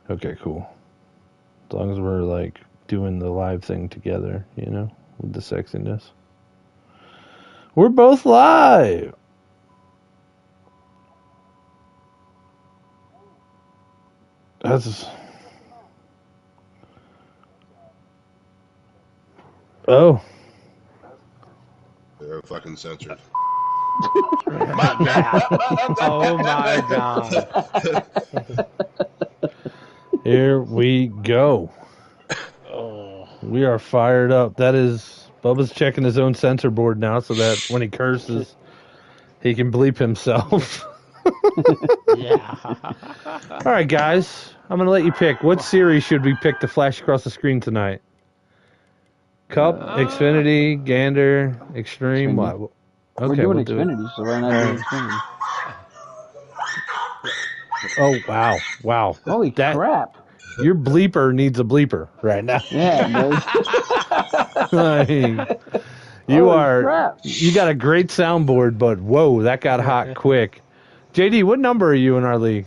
Okay, cool. As long as we're like doing the live thing together, you know, with the sexiness. We're both live. That's. Oh. They're fucking censored. Oh my god. Here we go. Oh. We are fired up. That is Bubba's checking his own censor board now so that when he curses, he can bleep himself. Yeah. All right, guys. I'm going to let you pick. What series should we pick to flash across the screen tonight? Cup, Xfinity, Gander, Extreme, Xfinity. what? We're Okay, doing we'll do it. Xfinity, so why not do Xfinity? Oh, wow. Wow. Holy crap. Your bleeper needs a bleeper right now. Yeah, it does. You Holy crap. You got a great soundboard, but whoa, that got hot quick. JD, what number are you in our league?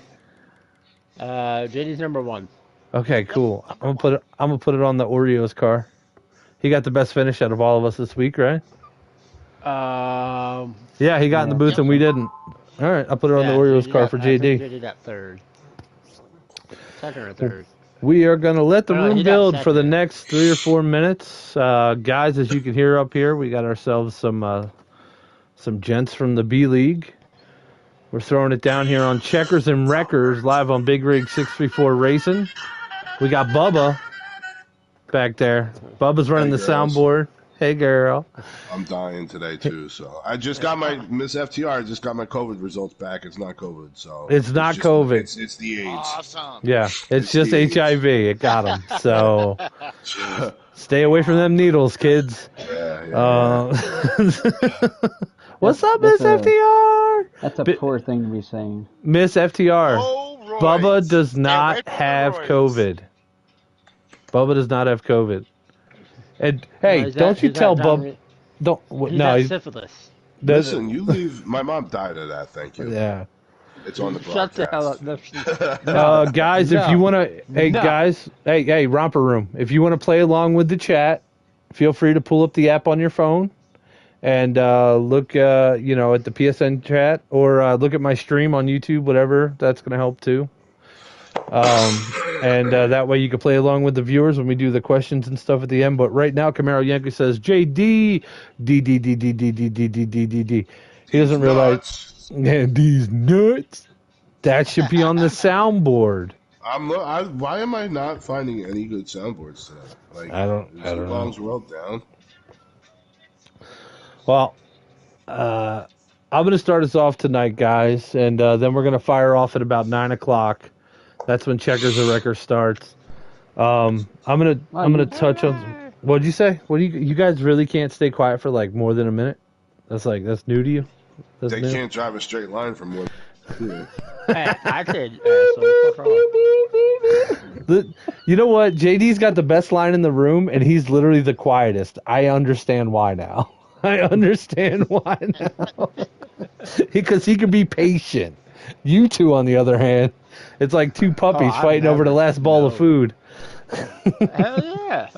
JD's number 1. Okay, cool. I'm gonna put it on the Oreos car. He got the best finish out of all of us this week, right? Yeah, he got in the booth and we didn't. All right, I'll put it on the Oreos car for JD. JD got 3rd. 2nd or 3rd. We are going to let the room build for the next 3 or 4 minutes. Guys, as you can hear up here, we got ourselves some gents from the B League. We're throwing it down here on Checkers and Wreckers, live on Big Rig 634 Racing. We got Bubba back there. Bubba's running the soundboard. Hey, girl. I'm dying today, too. So I just got my Miss FTR. I just got my COVID results back. It's not COVID. So it's not COVID. It's the AIDS. Awesome. Yeah, it's just HIV. It got him. So stay away from them needles, kids. Yeah. What's up, Miss FTR? That's a poor thing to be saying. Miss FTR. Bubba does not have COVID. Bubba does not have COVID. And hey, don't you tell Bubba? He's syphilis. Listen, you leave. My mom died of that. Thank you. Yeah. It's on the broadcast. Shut the hell up. Guys, if you want to, guys, hey, Romper Room, if you want to play along with the chat, feel free to pull up the app on your phone and look, at the PSN chat or look at my stream on YouTube, whatever. That's going to help too. And that way you can play along with the viewers when we do the questions and stuff at the end. But right now, Camaro Yankee says JD D. He doesn't realize these nuts. That should be on the soundboard. Why am I not finding any good soundboards today? Like, I don't know. Wrote down. Well, I'm going to start us off tonight, guys, and then we're going to fire off at about 9:00. That's when Checkers and Wreckers starts. I'm gonna touch on. What'd you say? What do you guys really can't stay quiet for like more than a minute? That's new to you. They can't drive a straight line for more. I could. You know what? JD's got the best line in the room, and he's literally the quietest. I understand why now. I understand why now. Because he can be patient. You two, on the other hand, it's like two puppies fighting over the last ball of food. Hell yeah!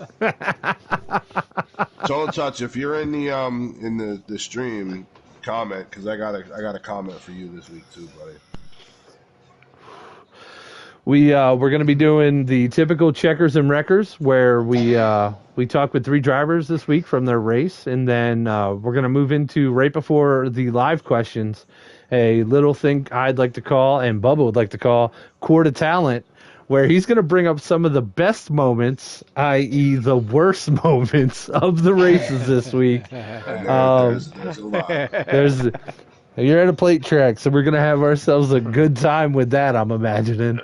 Don't touch. If you're in the stream, comment because I got a comment for you this week too, buddy. We're going to be doing the typical Checkers and Wreckers where we talk with 3 drivers this week from their race, and then we're going to move into right before the live questions, a little thing I'd like to call, and Bubba would like to call, Court of Talent, where he's going to bring up some of the best moments, i.e. the worst moments of the races this week. There's a lot. You're at a plate track, so we're going to have ourselves a good time with that, I'm imagining.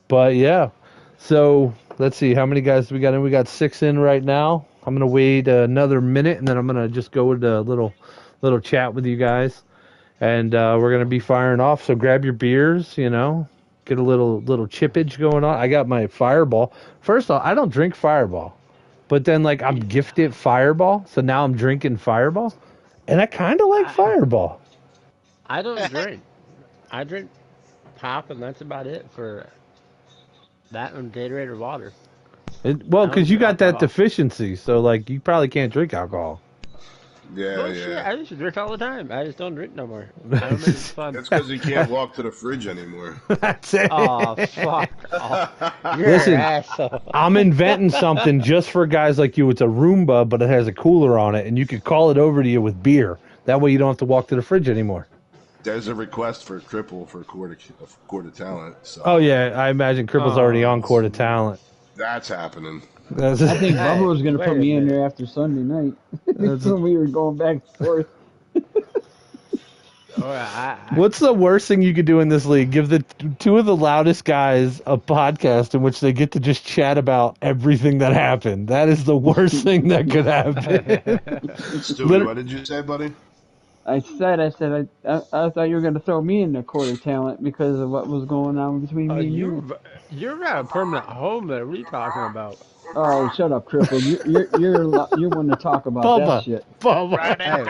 But yeah, so let's see, how many guys do we got in? We got 6 in right now. I'm going to wait another minute, and then I'm going to just go with a little chat with you guys. And we're going to be firing off, so grab your beers, get a little chippage going on. I got my Fireball. First off, I don't drink Fireball. But then, I'm gifted Fireball, so now I'm drinking Fireball. And I kind of like Fireball. I don't drink. I drink pop, and that's about it for That and Gatorade or water. Well, I don't because you do got that alcohol. deficiency, so like you probably can't drink alcohol. Yeah, Bullshit. yeah. I used to drink all the time. I just don't drink no more. I don't think it's fun. That's because he can't walk to the fridge anymore. That's it. Oh, fuck off. You're Listen, an asshole. I'm inventing something just for guys like you. It's a Roomba, but it has a cooler on it, and you could call it over to you with beer. That way you don't have to walk to the fridge anymore. There's a request for Cripple for Court of Talent. So Oh, yeah, I imagine Cripple's already on Court of Talent. that's happening. I think Hey, Bubba was going to wait put a me in minute. there after Sunday night. When we were going back and forth. What's the worst thing you could do in this league? Give the two of the loudest guys a podcast in which they get to just chat about everything that happened. That is the worst thing that could happen. Stewie, what did you say, buddy? I said, I thought you were going to throw me in the Court of Talent because of what was going on between me and you. You're not a permanent home there. What are you talking about? Oh, shut up, Cripple. You're one to talk about that shit. Bubba. Hey,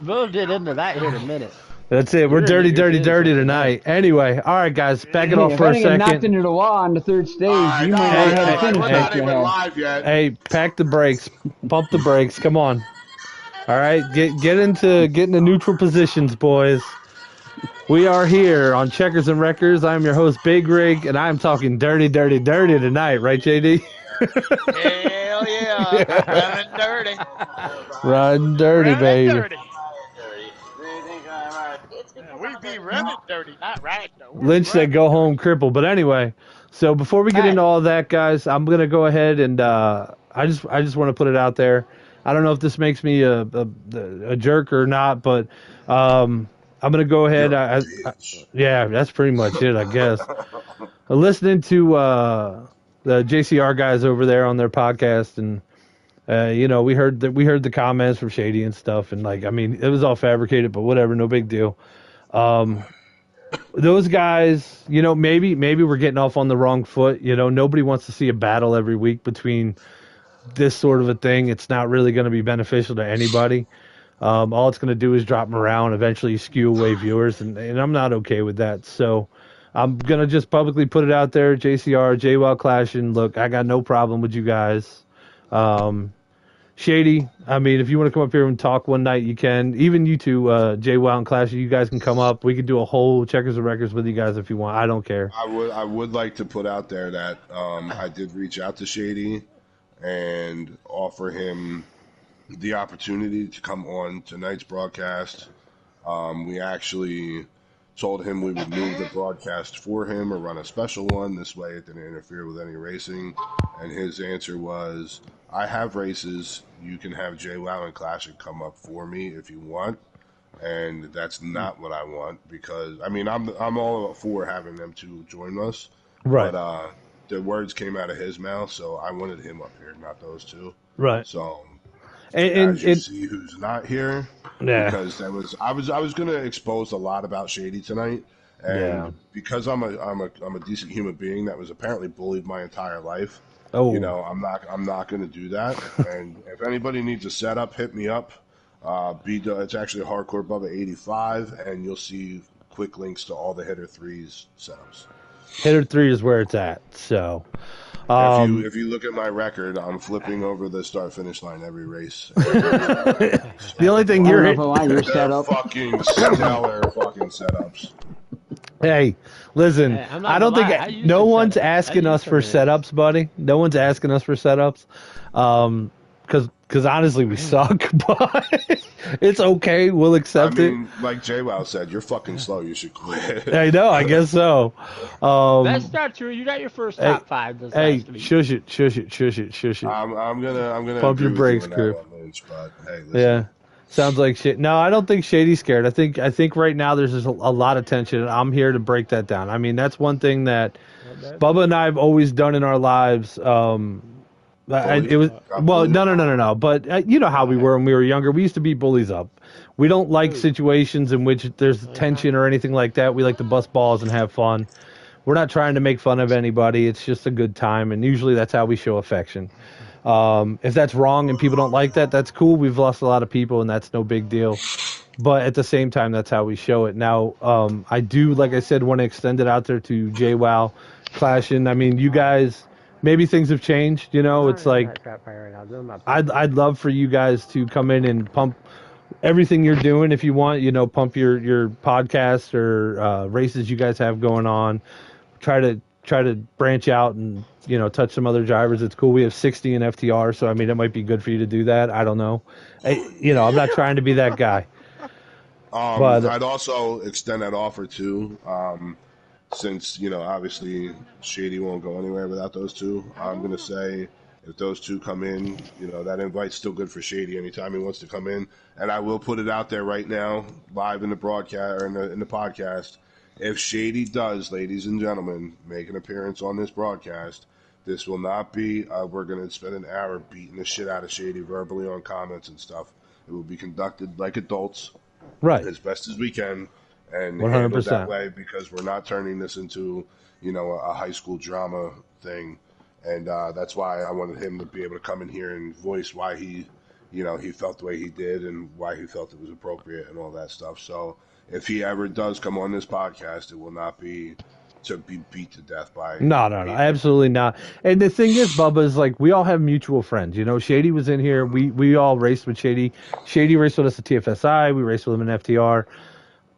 we'll get into that here in a minute. That's it. We're You're dirty, in dirty, your dirty business tonight. Anyway, all right, guys, back it Hey, off if for I a didn't get knocked second. into the wall on the third stage, Alright, you might guys, not have hey, to finish we're hey, not what you even had. live yet. Hey, pack the brakes, pump the brakes. Come on. All right, get into neutral positions, boys. We are here on Checkers and Wreckers. I'm your host, Big Rig, and I'm talking dirty, dirty, dirty tonight, right, JD? Hell yeah. Running dirty. Riding dirty, Running baby. dirty. We be running dirty, not riding. No, we're Lynch said, running "Go dirty. home, cripple." But anyway, so before we get into all that, guys, I'm gonna go ahead and I just want to put it out there. I don't know if this makes me a jerk or not, but I'm gonna go ahead. Yeah, that's pretty much it, I guess. Listening to the JCR guys over there on their podcast, and we heard the comments from Shady and stuff, and like, I mean, it was all fabricated, but whatever, no big deal. Those guys, maybe we're getting off on the wrong foot. Nobody wants to see a battle every week between this sort of a thing. It's not really going to be beneficial to anybody. All it's going to do is drop morale and eventually skew away viewers, and I'm not okay with that. So I'm going to just publicly put it out there. JCR, JWoww clashing. Look, I got no problem with you guys. Shady, I mean, if you want to come up here and talk one night, you can. Even you two, JWoww and Clash, you guys can come up. We could do a whole Checkers and Records with you guys if you want. I don't care. I would like to put out there that I did reach out to Shady and offer him the opportunity to come on tonight's broadcast. We actually told him we would move the broadcast for him or run a special one. This way it didn't interfere with any racing. And his answer was, I have races. You can have JWoww and Classic come up for me if you want. And that's not what I want, because I mean I'm all for having them two join us. Right. But the words came out of his mouth, so I wanted him up here, not those two. Right. So And as you see who's not here, Yeah. because I was going to expose a lot about Shady tonight, and because I'm a decent human being that was apparently bullied my entire life. Oh. I'm not going to do that. And if anybody needs a setup, hit me up. It's actually Hardcore Bubba 85, and you'll see quick links to all the Hitter 3's setups. Hitter 3 is where it's at. So, if you look at my record, I'm flipping over the start finish line every race. the only thing I you're don't know if I want your They're setup. fucking stellar fucking setups. Hey, listen, Hey, I'm not I don't gonna lie, I think used no to one's set it. I asking us used to for set it. setups, buddy. No one's asking us for setups. Because honestly, we suck, but it's okay. We'll I accept mean, like JWoww said, you're fucking slow. You should quit. it. I know. I guess so. That's not true. You got your first top five this Hey, last week. shush it, shush it, shush it, shush it. I'm gonna Pump your agree with brakes, you on crew. that one, Lynch, but hey, listen. Yeah, sounds like shit. No, I don't think Shady's scared. I think right now there's just a lot of tension, and I'm here to break that down. I mean, that's one thing that Bubba and I have always done in our lives. It was well, no. But you know how we were when we were younger. We used to beat bullies up. We don't like situations in which there's tension or anything like that. We like to bust balls and have fun. We're not trying to make fun of anybody. It's just a good time, and usually that's how we show affection. If that's wrong and people don't like that, that's cool. We've lost a lot of people, and that's no big deal. But at the same time, that's how we show it. Now, I do, like I said, want to extend it out there to JWoww, Clashin'. I mean, you guys, maybe things have changed. You know, it's like I'd love for you guys to come in and pump everything you're doing if you want. You know, pump your podcast or races you guys have going on. Try to branch out and touch some other drivers. It's cool. We have 60 in FTR, so I mean, it might be good for you to do that. I don't know. I'm not trying to be that guy. But I'd also extend that offer too, since obviously Shady won't go anywhere without those two. I'm gonna say if those two come in, that invite's still good for Shady anytime he wants to come in. And I will put it out there right now, live in the broadcast or in the podcast. If Shady does, ladies and gentlemen, make an appearance on this broadcast, this will not be we're gonna spend an hour beating the shit out of Shady verbally on comments and stuff. It will be conducted like adults. Right. As best as we can, and 100%. handle that way, because we're not turning this into, a high school drama thing. And that's why I wanted him to be able to come in here and voice why he felt the way he did and why he felt it was appropriate and all that stuff. So if he ever does come on this podcast, it will not be to be beat to death by. No, absolutely not. And the thing is, Bubba, is like we all have mutual friends. Shady was in here. We all raced with Shady. Shady raced with us at TFSI. We raced with him in FTR.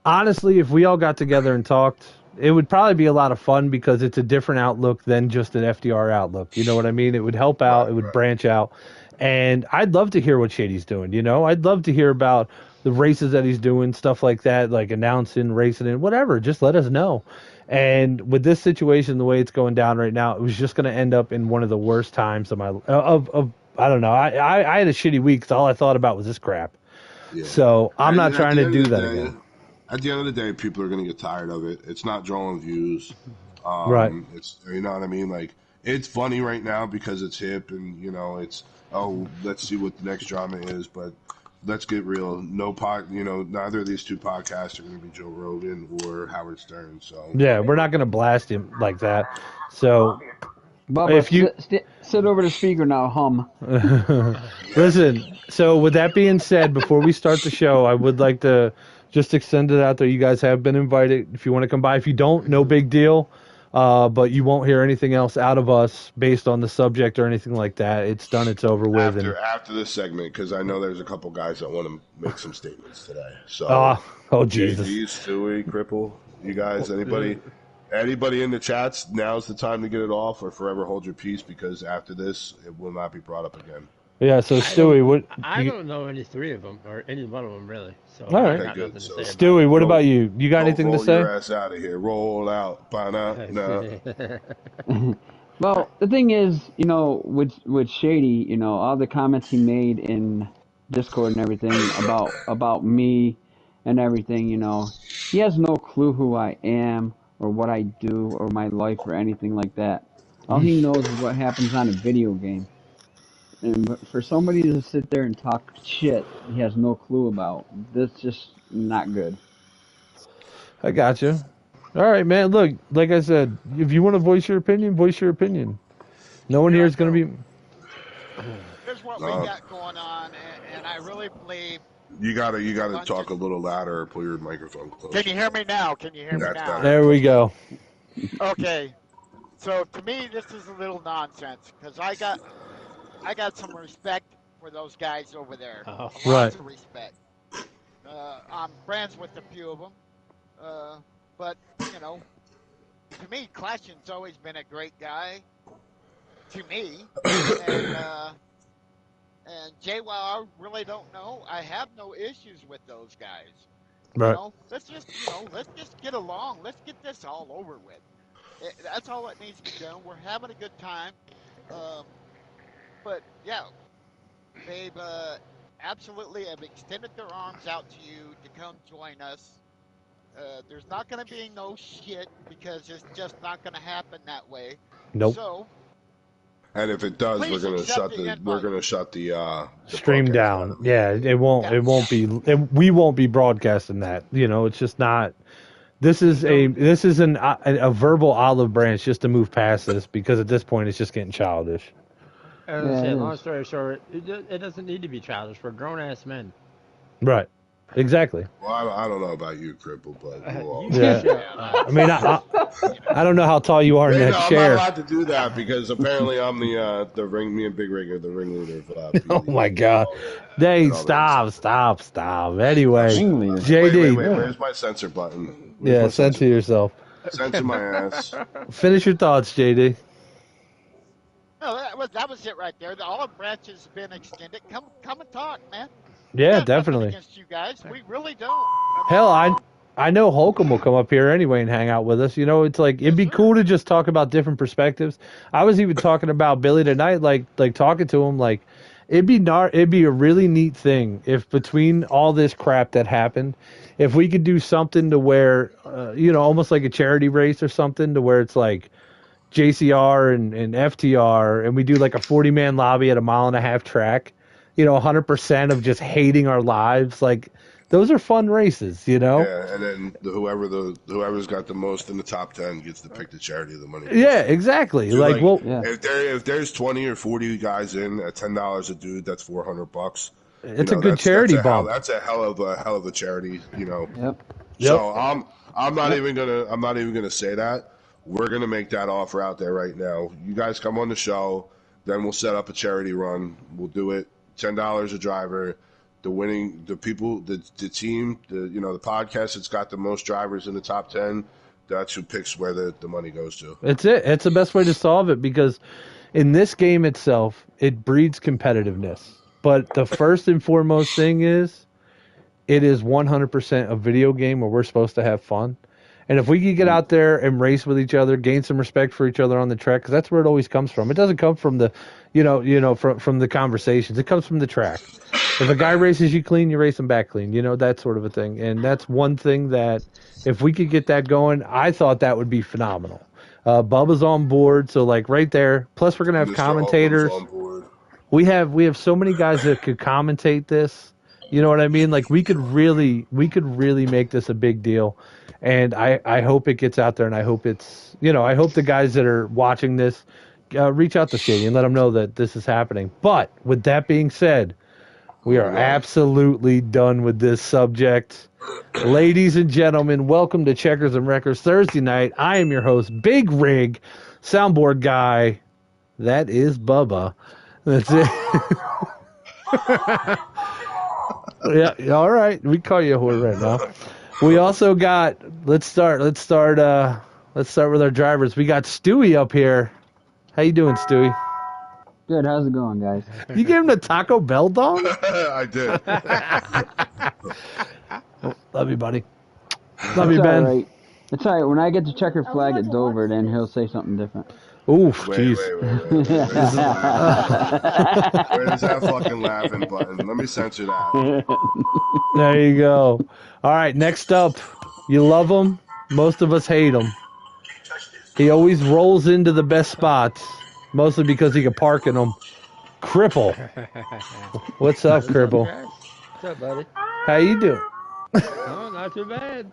Honestly, if we all got together and talked, it would probably be a lot of fun because it's a different outlook than just an FDR outlook. You know what I mean? It would help out. It would branch out. And I'd love to hear what Shady's doing. I'd love to hear about the races that he's doing, stuff like that, like announcing, racing, and whatever. Just let us know. And with this situation, the way it's going down right now, it was just going to end up in one of the worst times of my I don't know. I had a shitty week because all I thought about was this crap. Yeah. So I'm not trying to do that again. At the end of the day, people are going to get tired of it. It's not drawing views. Right. It's what I mean. Like, it's funny right now because it's hip and it's let's see what the next drama is, but. Let's get real. Neither of these two podcasts are going to be Joe Rogan or Howard Stern. So yeah, we're not going to blast him like that. So, Bubba, if you sit over the speaker now, hum. Listen. So with that being said, before we start the show, I would like to just extend it out there. You guys have been invited. If you want to come by, if you don't, no big deal. But you won't hear anything else out of us based on the subject or anything like that. It's done. It's over with. After this segment, because I know there's a couple guys that want to make some statements today. So, Jesus, JD, Stewie, Cripple, you guys, anybody in the chats? Now's the time to get it off, or forever hold your peace, because after this, it will not be brought up again. Yeah. So Stewie, I don't know any three of them or any one of them really. So all right, okay, good. So, Stewie, what about you? You got anything to say? Roll your ass out of here. Roll out. No. Well, the thing is, with Shady, all the comments he made in Discord and everything about me and everything, he has no clue who I am or what I do or my life or anything like that. All he knows is what happens on a video game. And for somebody to sit there and talk shit he has no clue about, that's just not good. I got you. All right, man. Look, like I said, if you want to voice your opinion, voice your opinion. No one here is going to be... Here's what we got going on, and I really believe... You gotta talk a little louder or pull your microphone closer. Can you hear me now? There we go. Okay. So, to me, this is a little nonsense, because I got some respect for those guys over there. Lots of respect. I'm friends with a few of them. But, to me, Clashin's always been a great guy. To me. And JWoww, I really don't know. I have no issues with those guys. Right. Let's just get along. Let's get this all over with. That's all it needs to be done. We're having a good time. But, yeah, they've absolutely have extended their arms out to you to come join us. There's not going to be no shit because it's just not going to happen that way. Nope. So, and if it does, we're going to shut the stream down. Yeah, it won't be. We won't be broadcasting that. It's just not. This is a verbal olive branch just to move past this because at this point it's just getting childish. As I Yeah, say, it long is. story short, it doesn't need to be childish. We're grown ass men. Right. Exactly. Well, I don't know about you, Cripple, but we'll all. You Yeah. shut up. I mean, I don't know how tall you are in Hey, that no, I'm not chair. allowed to do that because apparently I'm the ring. Me and Big Rig are the ringleader of Oh PD my God. and Hey, all that. stop. Anyway, Ringleader. JD. Wait. Where's my censor button? Where's Yeah, my censor yourself. Censor my ass. Finish your thoughts, JD. No, that was it right there. The olive branch has been extended. Come and talk, man. We Yeah, got nothing definitely. against you guys. We really don't. Hell, You know? I know Holcomb will come up here anyway and hang out with us. You know, it's like it'd Yes, be sir. cool to just talk about different perspectives. I was even talking about Billy tonight, like talking to him, like it'd be a really neat thing if between all this crap that happened, if we could do something to where, almost like a charity race or something to where it's like JCR and FTR, and we do like a 40-man lobby at a 1.5 mile track, 100% of just hating our lives. Like, those are fun races, Yeah, and then whoever's got the most in the top 10 gets to pick the charity of the money. Yeah, exactly. Dude, like, well, Yeah. if there's 20 or 40 guys in at $10 a dude, that's $400. it's a good charity bump. That's a hell of a charity, Yep. So I'm not even gonna say that. We're gonna make that offer out there right now. You guys come on the show, then we'll set up a charity run. We'll do it $10 a driver. The people, the team, the podcast that's got the most drivers in the top 10. That's who picks where the money goes to. It's it. It's the best way to solve it because in this game itself, it breeds competitiveness. But the first and foremost thing is it is 100% a video game where we're supposed to have fun. And if we could get out there and race with each other, gain some respect for each other on the track, because that's where it always comes from. It doesn't come from the, from the conversations. It comes from the track. If a guy races you clean, you race him back clean. That sort of a thing. And that's one thing that if we could get that going, I thought that would be phenomenal. Bubba's on board, so like right there. Plus, we're gonna have Mr. commentators. Holcomb's on board. We have so many guys that could commentate this. You know what I mean? Like we could really make this a big deal. And I hope it gets out there, and I hope it's, I hope the guys that are watching this reach out to Shady and let them know that this is happening. But with that being said, we are absolutely done with this subject. Ladies and gentlemen, welcome to Checkers and Wreckers Thursday night. I am your host, Big Rig, soundboard guy. That is Bubba. That's it. Yeah, all right. We call you a whore right now. We also got. Let's start with our drivers. We got Stewie up here. How you doing, Stewie? Good. How's it going, guys? You gave him the Taco Bell dog? I did. Love you, buddy. Love you, Ben. Right. It's all right. When I get the checkered flag at Dover, then he'll say something different. Oof, Wait. jeez. Where's that fucking laughing button? Let me censor that. There you go. All right, next up. You love him. Most of us hate him. He always rolls into the best spots, mostly because he can park in them. Cripple. What's up, Cripple? What's up, buddy? How you doing? Oh, not too bad.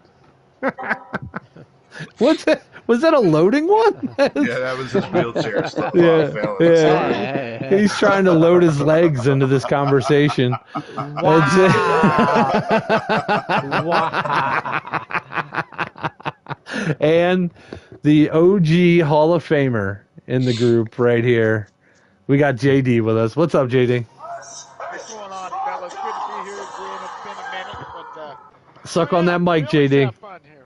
What's that? Was that a loading one? Yeah, that was his wheelchair stuff. Yeah. He's trying to load his legs into this conversation. That's it. And the OG Hall of Famer in the group right here. We got JD with us. What's up, JD? What's going on, fellas? Good to be here again. It's been a minute, but Suck on that mic, we always JD. have fun here.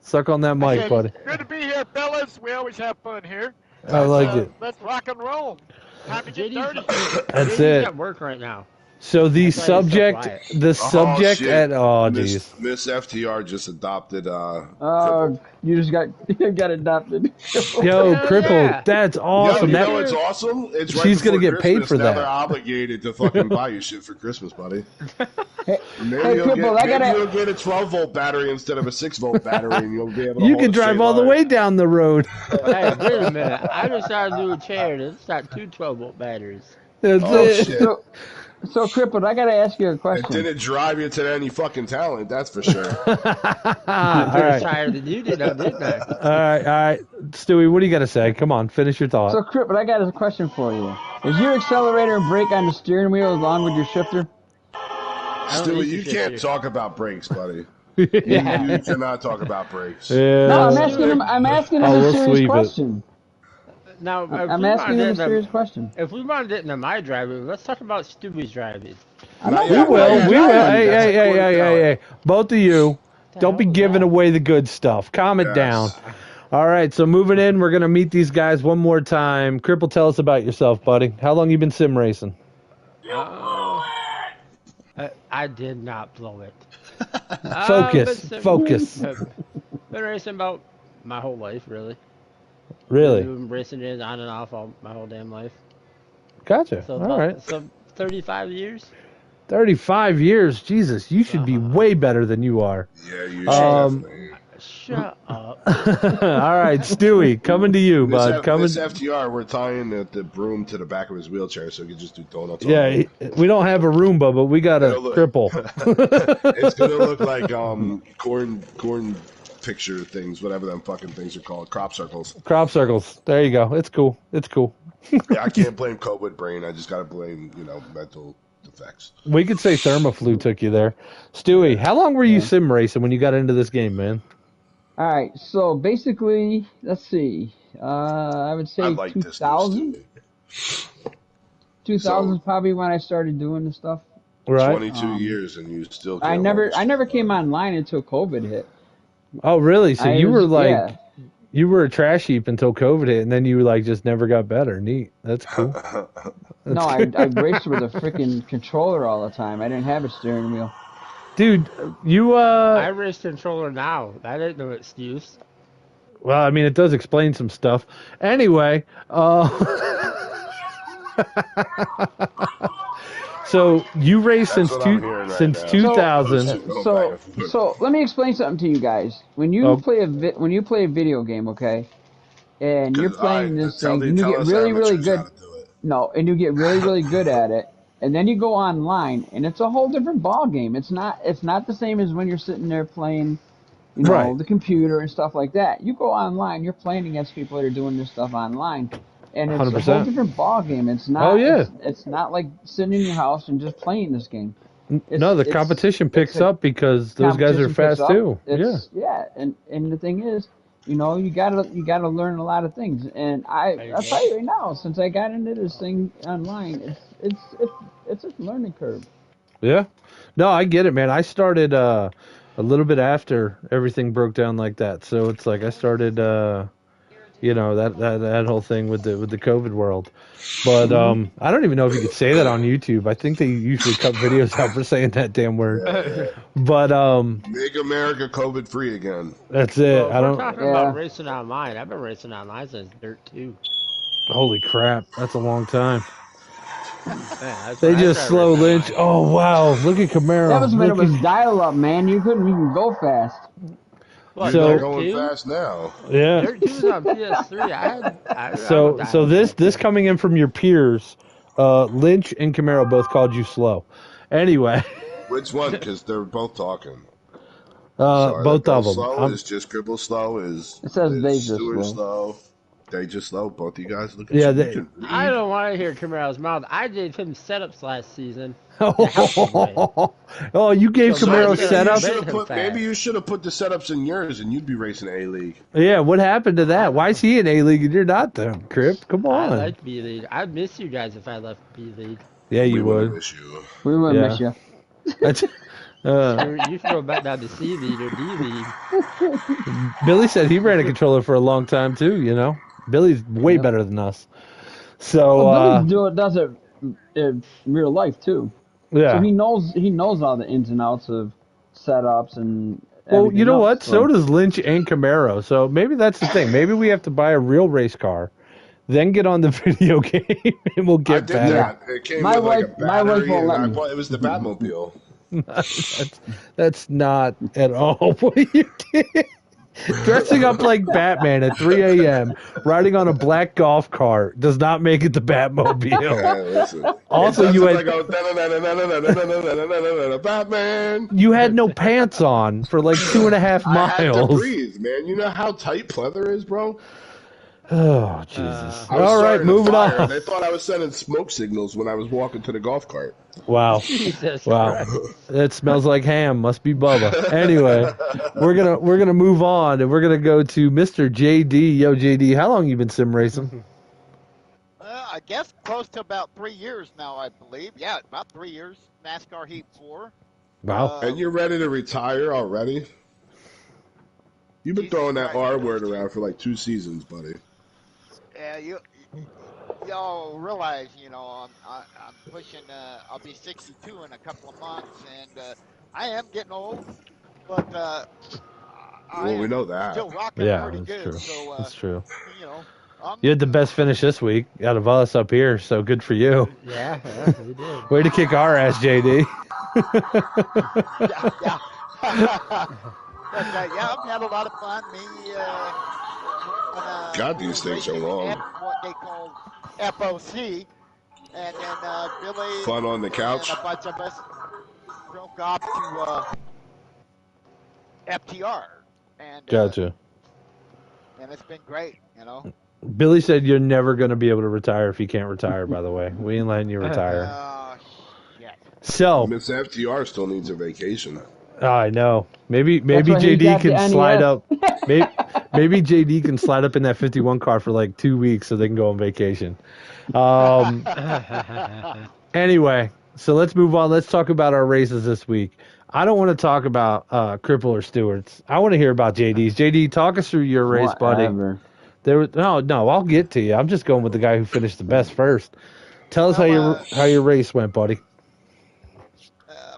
Suck on that I mic, said, buddy. Good to be here, fellas. We always have fun here. I like it. Let's rock and roll. Time to get dirty. That's JD's it. at work right now. So the That's why he's so quiet. subject at jeez. Miss FTR just adopted. Oh, you just got adopted. Yo, Hell Cripple, yeah. that's You awesome. know it's awesome. It's right She's gonna before get paid Christmas. for Now that. they're obligated to fucking buy you shit for Christmas, buddy. Hey, Maybe Cripple, you'll get a 12-volt battery instead of a 6-volt battery, and you'll be able to. You hold can a drive straight all the line. way down the road. Hey, wait a minute. I just started to do a chair. It's got two 12-volt batteries. That's Oh it. shit! So, So Crippled, I gotta ask you a It question. didn't drive you to any fucking talent, that's for sure. All right. Higher than you did, didn't I? All right. Stewie, what do you got to say? Come on, finish your thought. So Crippled, I got a question for you. Is your accelerator and brake on the steering wheel along with your shifter? Stewie, you can't talk about brakes, buddy. Yeah. You cannot talk about brakes. Yeah. No, I'm asking him we'll a serious sweep it. question. Now, I'm asking him a serious question. If we want to get into my driving, let's talk about Stewie's driving. We will. Hey. Both of you, don't be giving away the good stuff. Calm it down. All right, so moving in, we're going to meet these guys one more time. Cripple, tell us about yourself, buddy. How long you been sim racing? I did not blow it. Focus. Been racing about my whole life, really. Really? Been racing it on and off my whole damn life. Gotcha. So all right. So 35 years. 35 years. Jesus, you should be way better than you are. Yeah, you should definitely. Shut up. All right, Stewie, coming to you, bud. This FTR, we're tying the broom to the back of his wheelchair so he can just do donuts. Yeah, we don't have a Roomba, but we got a cripple. It's gonna look like corn picture things, whatever them fucking things are called, crop circles. Crop circles. There you go. It's cool. Yeah, I can't blame COVID brain. I just gotta blame mental defects. We could say Thermaflu took you there. Stewie, how long were you sim racing when you got into this game, man? All right, so basically, let's see. I would say 2000. 2000 is probably when I started doing this stuff. Right. 22 years and you still. I never came online until COVID hit. Oh, really? So you were a trash heap until COVID hit, and then you just never got better. Neat. That's cool. No, I raced with a freaking controller all the time. I didn't have a steering wheel. Dude, I race controller now. That ain't no excuse. Well, I mean, it does explain some stuff. Anyway, so you raced since 2000. So let me explain something to you guys. When you play a video game, okay, and you're playing this thing, and you get really good. No, and you get really good at it. And then you go online, and it's a whole different ball game. It's not the same as when you're sitting there playing, the computer and stuff like that. You go online, you're playing against people that are doing this stuff online, and it's 100%. A whole different ball game. It's not. Oh yeah. It's not like sitting in your house and just playing this game. The competition picks up because those guys are fast too. Yeah, and the thing is, you gotta learn a lot of things. And I'll tell you right now, since I got into this thing online, it's a learning curve. Yeah. No, I get it, man. I started a little bit after everything broke down like that. So it's like I started that whole thing with the COVID world. But I don't even know if you could say that on YouTube. I think they usually cut videos out for saying that damn word. Yeah. But make America COVID free again. That's it. Well, we're talking about racing online. I've been racing online since Dirt 2. Holy crap, that's a long time. Man, they just slow Lynch. Oh wow, look at Camaro. That was when it was dial up, man. You couldn't even go fast. Well, you're going fast now. Yeah. Dirt 2's on PS3. So this coming in from your peers, Lynch and Camaro both called you slow. Anyway. Which one? Because they're both talking. Both of them. Slow is just Cripple slow. It says they just slow. They just slow. Both of you guys look at you. I don't want to hear Camaro's mouth. I gave him setups last season. You gave Camaro setups? Maybe you should have put the setups in yours and you'd be racing A-League. Yeah, what happened to that? Why is he in A-League and you're not there, Crip? Come on. I like B-League. I'd miss you guys if I left B-League. Yeah, you would. Miss you. We would miss you. You should go back down to C-League or D-League. Billy said he ran a controller for a long time too, Billy's way better than us. So Billy does it in real life too. Yeah. So he knows all the ins and outs of setups and. Well, you know what? So does Lynch and Camaro. So maybe that's the thing. Maybe we have to buy a real race car, then get on the video game, and we'll get better. That. It came with a battery, it was the Batmobile. That's not at all what you did. Dressing up like Batman at 3 a.m., riding on a black golf cart does not make it the Batmobile. Listen. Also, you had Batman. you had no pants on for like 2.5 I had to miles. breathe, man. You know how tight pleather is, bro? Oh, Jesus. I was All right, starting a moving fire. on. They thought I was sending smoke signals when I was walking to the golf cart. Wow. Jesus Wow. Christ. It smells like ham. Must be Bubba. Anyway, we're gonna move on and we're gonna go to Mr. JD. Yo, JD, how long you been sim racing? I guess close to about 3 years now, I believe. Yeah, about 3 years. NASCAR Heat 4. Wow. And you're ready to retire already? You've been Jesus throwing that Christ, R word around for like 2 seasons, buddy. Yeah, y'all realize, I'm pushing. I'll be 62 in a couple of months, and I am getting old, but I Well, we am know that. still rocking Yeah, pretty that's good. true. So That's true. I'm, You had the best finish this week out of us up here, so good for you. Yeah, we did. Way to kick our ass, JD. yeah. But yeah, I've had a lot of fun. God, these things are long. What they call FOC, and then Billy Fun on the couch. and a bunch of us broke off to FTR, and Gotcha. and it's been great. Billy said you're never going to be able to retire if you can't retire, by the way. We ain't letting you retire. Shit. So, Miss FTR still needs a vacation. I know. Maybe why he JD got the can slide NES. up. Maybe JD can slide up in that 51 car for like 2 weeks so they can go on vacation. Anyway, so let's move on. Let's talk about our races this week. I don't want to talk about Cripple or Stewart's. I want to hear about JD's. JD, talk us through your race, buddy. Whatever. No, I'll get to you. I'm just going with the guy who finished the best first. Tell us how your race went, buddy.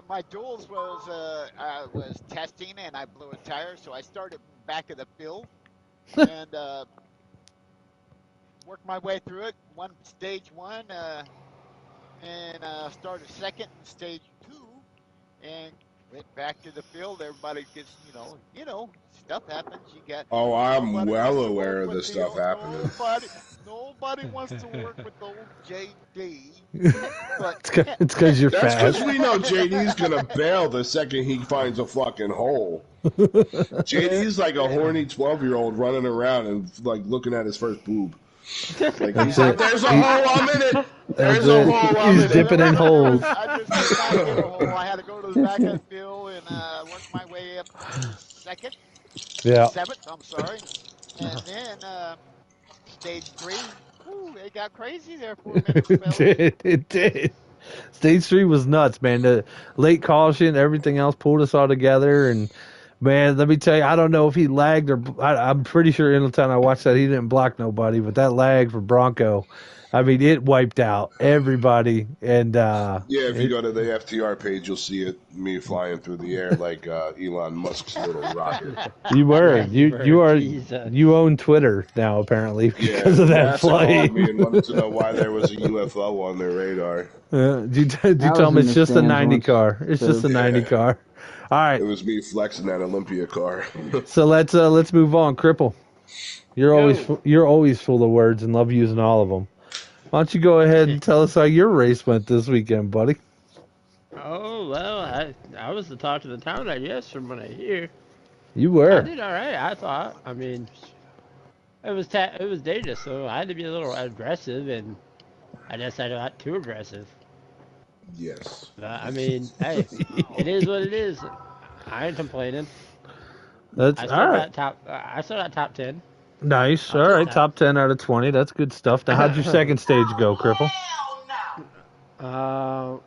My duels was testing, and I blew a tire, so I started back of the field and worked my way through it. Won stage 1, and started second in stage 2, and went back to the field. Everybody gets, stuff happens. You get. Oh, I'm nobody well wants to aware work of with this stuff happening. Nobody wants to work with old JD. But It's because you're That's fast. because we know JD's gonna bail the second he finds a fucking hole. JD's like a horny 12-year-old running around and like looking at his first boob. Like he's like, "There's a hole, I'm in it. There's a hole, I'm He's in dipping it." in holes. I just did not get a hole. I had to go to the back of the field and work my way up second, Yeah. seventh. I'm sorry, and then stage 3. Ooh, it got crazy there for a minute. It did. Stage 3 was nuts, man. The late caution, everything else pulled us all together. And, man, let me tell you, I don't know if he lagged or I'm pretty sure in the time I watched that, he didn't block nobody. But that lag for Bronco, I mean, it wiped out everybody. And Yeah, if you go to the FTR page, you'll see it, me flying through the air like Elon Musk's little rocket. you Jesus. you own Twitter now apparently because of that NASA flight. called me and wanted to know why there was a UFO on their radar. Did you tell was him in it's the just a stands 90 once, car? It's just a 90 car. All right. It was me flexing that Olympia car. So let's move on. Cripple, you're always full of words and love using all of them. Why don't you go ahead and tell us how your race went this weekend, buddy? Oh well, I was the talk of the town, I guess, from what I hear. You I were. did all right. I thought. I mean, it was dangerous, so I had to be a little aggressive, and I guess I got too aggressive. Yes. But, I mean, hey, it is what it is. I ain't complaining. That's I all still right. got top 10. Nice. I'll All take right. that. Top 10 out of 20. That's good stuff. Now, how'd your second stage go, Cripple? I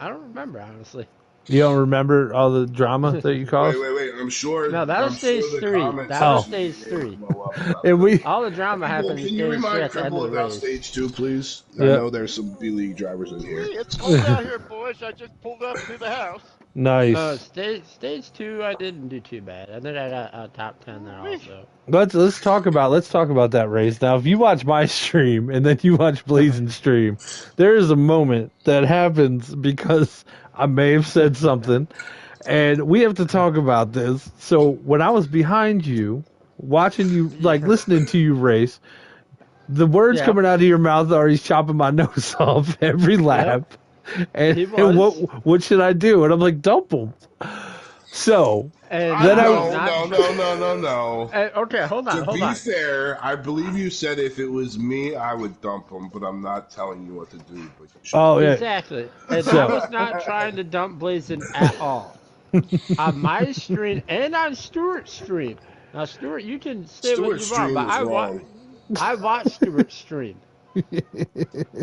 don't remember honestly. You don't remember all the drama that you caused? Wait. I'm sure. No, that was I'm stage sure the 3. comment That was section stage 3. blow up about And we All the drama Well, happened in can you stage 3 remind at the end Cripple of the about race. stage 2, please? I Yeah. know there's some B-League drivers in here. It's cold out here, boys. I just pulled up to the house. nice. Stage 2, I didn't do too bad. I think I got a top 10 there also. Let's talk about that race. Now, if you watch my stream and then you watch Blazing's stream, there is a moment that happens because I may have said something, And we have to talk about this. So when I was behind you, watching you, like listening to you race, the words coming out of your mouth are he's chopping my nose off every lap. And what should I do? And I'm like, dump him. So And then No. okay, hold on. To be fair, I believe you said if it was me, I would dump him, but I'm not telling you what to do. But you should. Exactly. And I was not trying to dump Blazin at all. On my stream and on Stuart's stream. Now, Stuart, you can say what you want, but I watched Stuart's stream.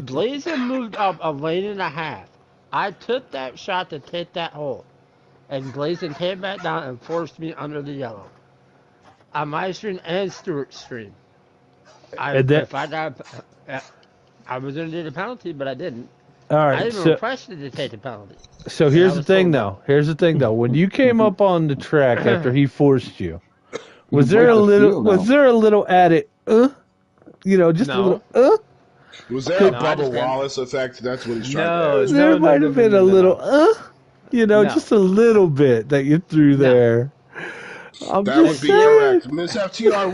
Blazin moved up a lane and a half. I took that shot to take that hole. And Blazin came back down and forced me under the yellow. On my stream and Stuart's stream. I was going to do the penalty, but I didn't. All right, I even requested to take the penalty. So here's the thing, though. When you came up on the track after he forced you, was there a little added, just a little, Was there a Bubba Wallace effect? That's what he's trying to do. There might have been a little, just a little bit that you threw there. That would be correct. Ms. FTR,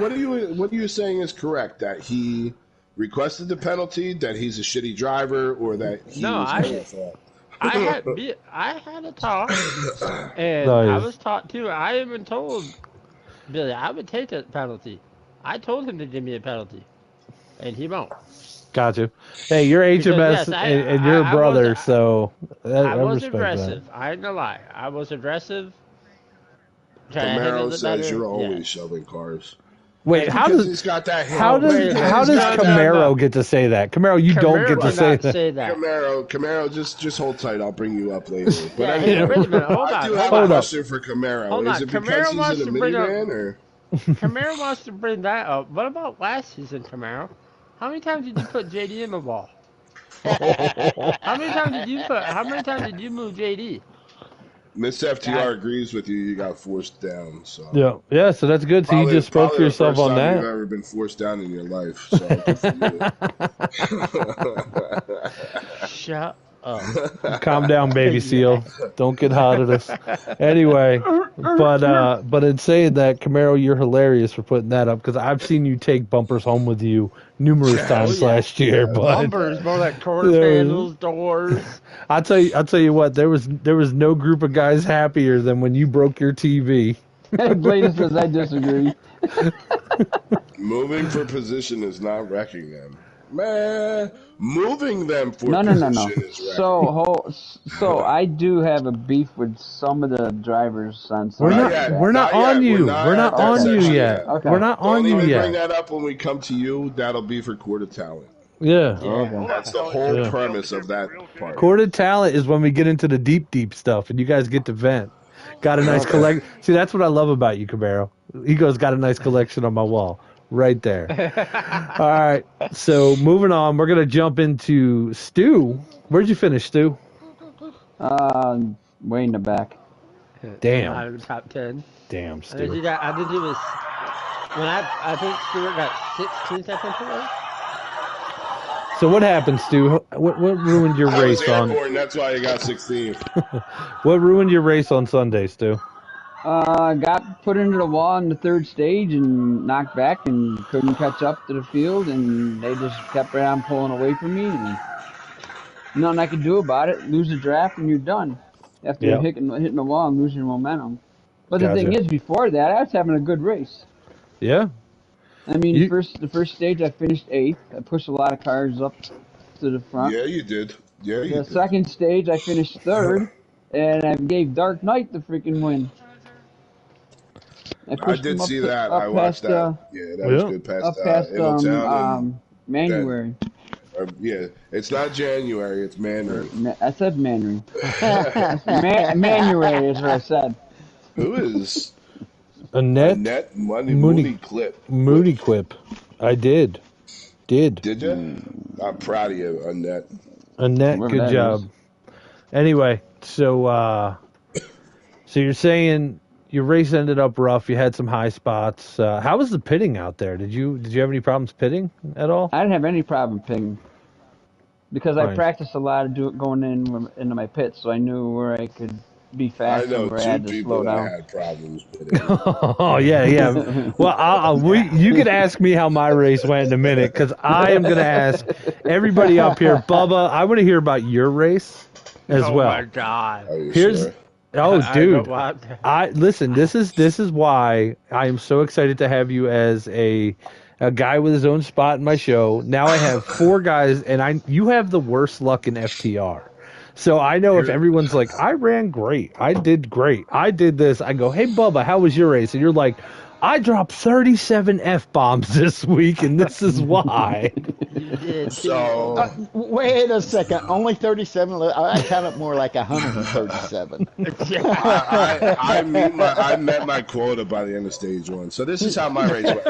what are you saying is correct? That he requested the penalty, that he's a shitty driver, or that he was I had a talk, and I was taught too. I even told Billy I would take a penalty. I told him to give me a penalty, and he won't. Gotcha. Hey, you're HMS and you're a brother, so I was aggressive. I ain't gonna lie. I was aggressive. Camaro says you're always shoving cars. Wait, how does Camaro get to say that? Camaro, you don't get to say that. Camaro, just hold tight. I'll bring you up later. But wait a minute, hold on. I do have a question for Camaro. Is it because he's in a minivan, or? Camaro wants to bring that up. What about last season, Camaro? How many times did you put JD in the wall? How many times did you move JD? Miss FTR agrees with you. You got forced down. So yeah. So that's good. So you just spoke for yourself on that. You've ever been forced down in your life? So good for you. Shut up. Calm down, baby seal. Don't get hot at us. Anyway, but in saying that, Camaro, you're hilarious for putting that up because I've seen you take bumpers home with you numerous times last year. But bumpers, more like quarter panels, doors. I'll tell you what. There was no group of guys happier than when you broke your TV. Bladen says I disagree. Moving for position is not wrecking them. Man, moving them for no. is So I do have a beef with some of the drivers on some. We're not on you yet. Okay. We're not on you yet. Bring that up when we come to you. That'll be for Court of Talent. Yeah. Okay. That's the whole premise of that part. Court of Talent is when we get into the deep stuff and you guys get to vent. Got a nice collection. See, that's what I love about you, Camaro. He goes, got a nice collection on my wall. Right there. All right. So moving on, we're gonna jump into Stu. Where'd you finish, Stu? Way in the back. Damn. Out of the top 10. Damn, Stu. I think he was. When I think Stuart got 16th. I think it was. So what happened, Stu? What ruined your race on? That's why you got 16th. What ruined your race on Sunday, Stu? Got put into the wall in the third stage and knocked back and couldn't catch up to the field, and they just kept right on pulling away from me. And nothing I could do about it. Lose the draft and you're done after hitting the wall and losing momentum. But the thing is, before that, I was having a good race. Yeah. I mean, the first stage I finished 8th. I pushed a lot of cars up to the front. Yeah, you did. The second stage I finished 3rd, and I gave Dark Knight the freaking win. I did see that. I watched that. That was good. Past January. It's not January. It's Mandarin. I said Mandarin. January is what I said. Who is Annette Mooney Clip? Mooney Quip. I did. Did you? I'm proud of you, Annette. Annette, good job. Anyway, so you're saying your race ended up rough. You had some high spots. How was the pitting out there? Did you have any problems pitting at all? I didn't have any problem pitting because I practiced a lot of going into my pits, so I knew where I could be I fast know somewhere. I two had to people slow that down. had problems with it. Oh yeah. Well, you can ask me how my race went in a minute because I am going to ask everybody up here. Bubba, I want to hear about your race as Oh my well. God. Are you Here's sure? oh I don't dude, want. I listen. This is why I am so excited to have you as a guy with his own spot in my show. Now I have 4 guys, and you have the worst luck in FTR. So I know if everyone's like, I ran great, I did great, I did this, I go, hey Bubba, how was your race? And you're like, I dropped 37 F-bombs this week, and this is why. You did too. So Wait a second. Only 37. I count it more like 137. I met my quota by the end of stage 1. So this is how my race went.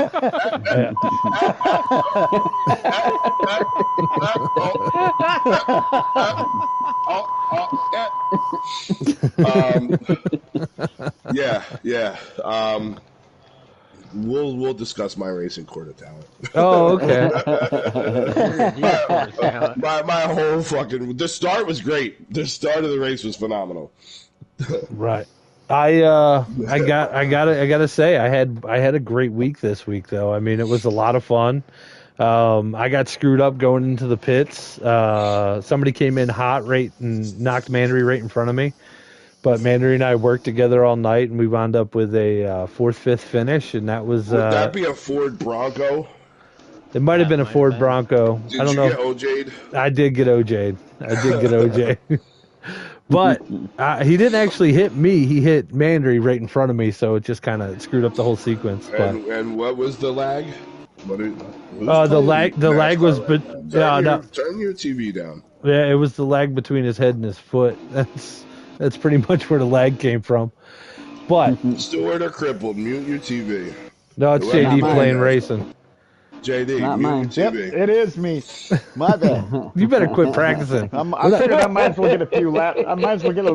Yeah. We'll discuss my racing court of talent. Oh, okay. my whole fucking the start was great. The start of the race was phenomenal. Right. I gotta say I had a great week this week though. I mean, it was a lot of fun. I got screwed up going into the pits. Somebody came in hot and knocked Mandary right in front of me. But Mandary and I worked together all night, and we wound up with a 4th, 5th finish, and that was. Would that be a Ford Bronco? It might have been a Ford Bronco. I don't know. Did you get OJ'd? I did get OJ'd. But he didn't actually hit me. He hit Mandary right in front of me, so it just kind of screwed up the whole sequence. And what was the lag? The lag was, turn your TV down. Yeah, it was the lag between his head and his foot. That's pretty much where the lag came from. But Stewart or crippled, mute your TV. No, it's JD playing racing. JD, Not mute mine. your Yep, TV. it is me. My bad. You better quit practicing. I figured I might as well get a few laps. I might as well get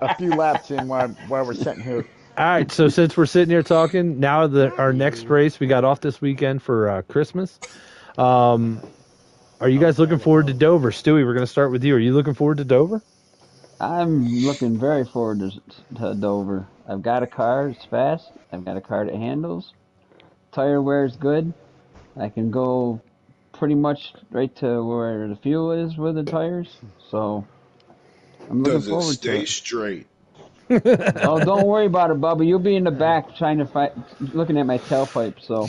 a few laps in while we're sitting here. All right, so since we're sitting here talking, now our next race we got off this weekend for Christmas. Are you guys looking forward to Dover? Stewie, we're going to start with you. Are you looking forward to Dover? I'm looking very forward to Dover. I've got a car, it's fast. I've got a car that handles. Tire wear is good. I can go pretty much right to where the fuel is with the tires. So I'm looking Does it forward to stay it. straight? Oh, don't worry about it, Bubba. You'll be in the back trying to looking at my tailpipe. So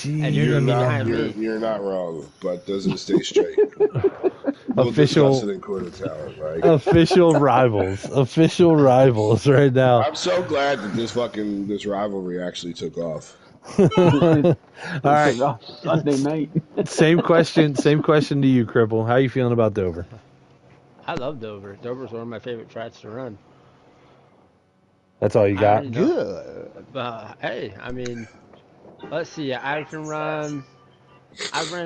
And you're behind me. You're not wrong, but does it stay straight? We'll Official discuss it in Court of Talent, right? official rivals right now. I'm so glad that this rivalry actually took off. All right, Sunday night. same question to you, Cripple. How you feeling about Dover? I love Dover. Dover's one of my favorite tracks to run. That's all you got? Good. But hey, I mean, let's see. I ran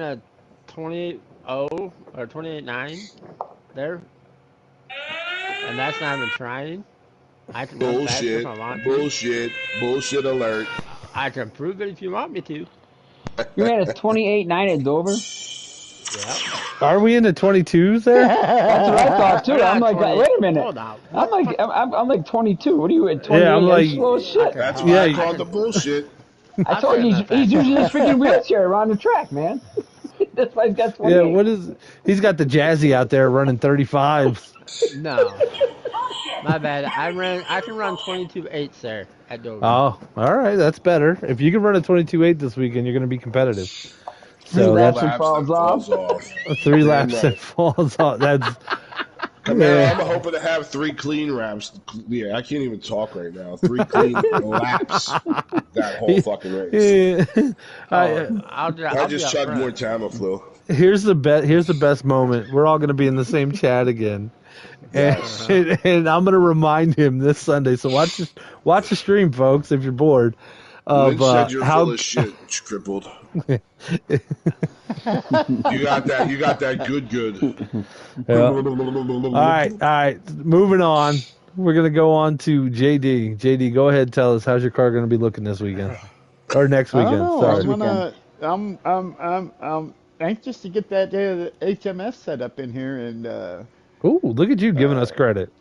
a 28.0 or 28.9 there, and that's not even trying. I can run faster if I want to. Bullshit alert. I can prove it if you want me to. You had a 28.9 at Dover? Yeah. Are we in the 22s there? That's what I thought too. I'm like, 20. wait a minute. Hold on. I'm like 22. What are you at 28? Yeah, I'm like- slow as shit. That's why I called the bullshit. I told you he's using his freaking wheelchair around the track, man. That's why he's got 28. Yeah, he's got the Jazzy out there running 35s. No. My bad. I can run 22.8s there at Dover. Oh, all right, that's better. If you can run a 22.8 this weekend, you're going to be competitive. Three So laps that's and falls off. 3 laps that falls off. That's Man, I'm hoping to have 3 clean laps. Yeah, I can't even talk right now. 3 clean laps that whole fucking race. I just chugged more Tamiflu. Here's the best moment. We're all going to be in the same chat again. Yes. And I'm going to remind him this Sunday. So watch the stream, folks, if you're bored. Lynn said you're full of shit, crippled. You got that good. Yeah. All right. Moving on. We're gonna go on to JD. JD, go ahead. Tell us how's your car gonna be looking this weekend or next weekend. I'm anxious to get that HMS set up in here, and Ooh, look at you giving us credit.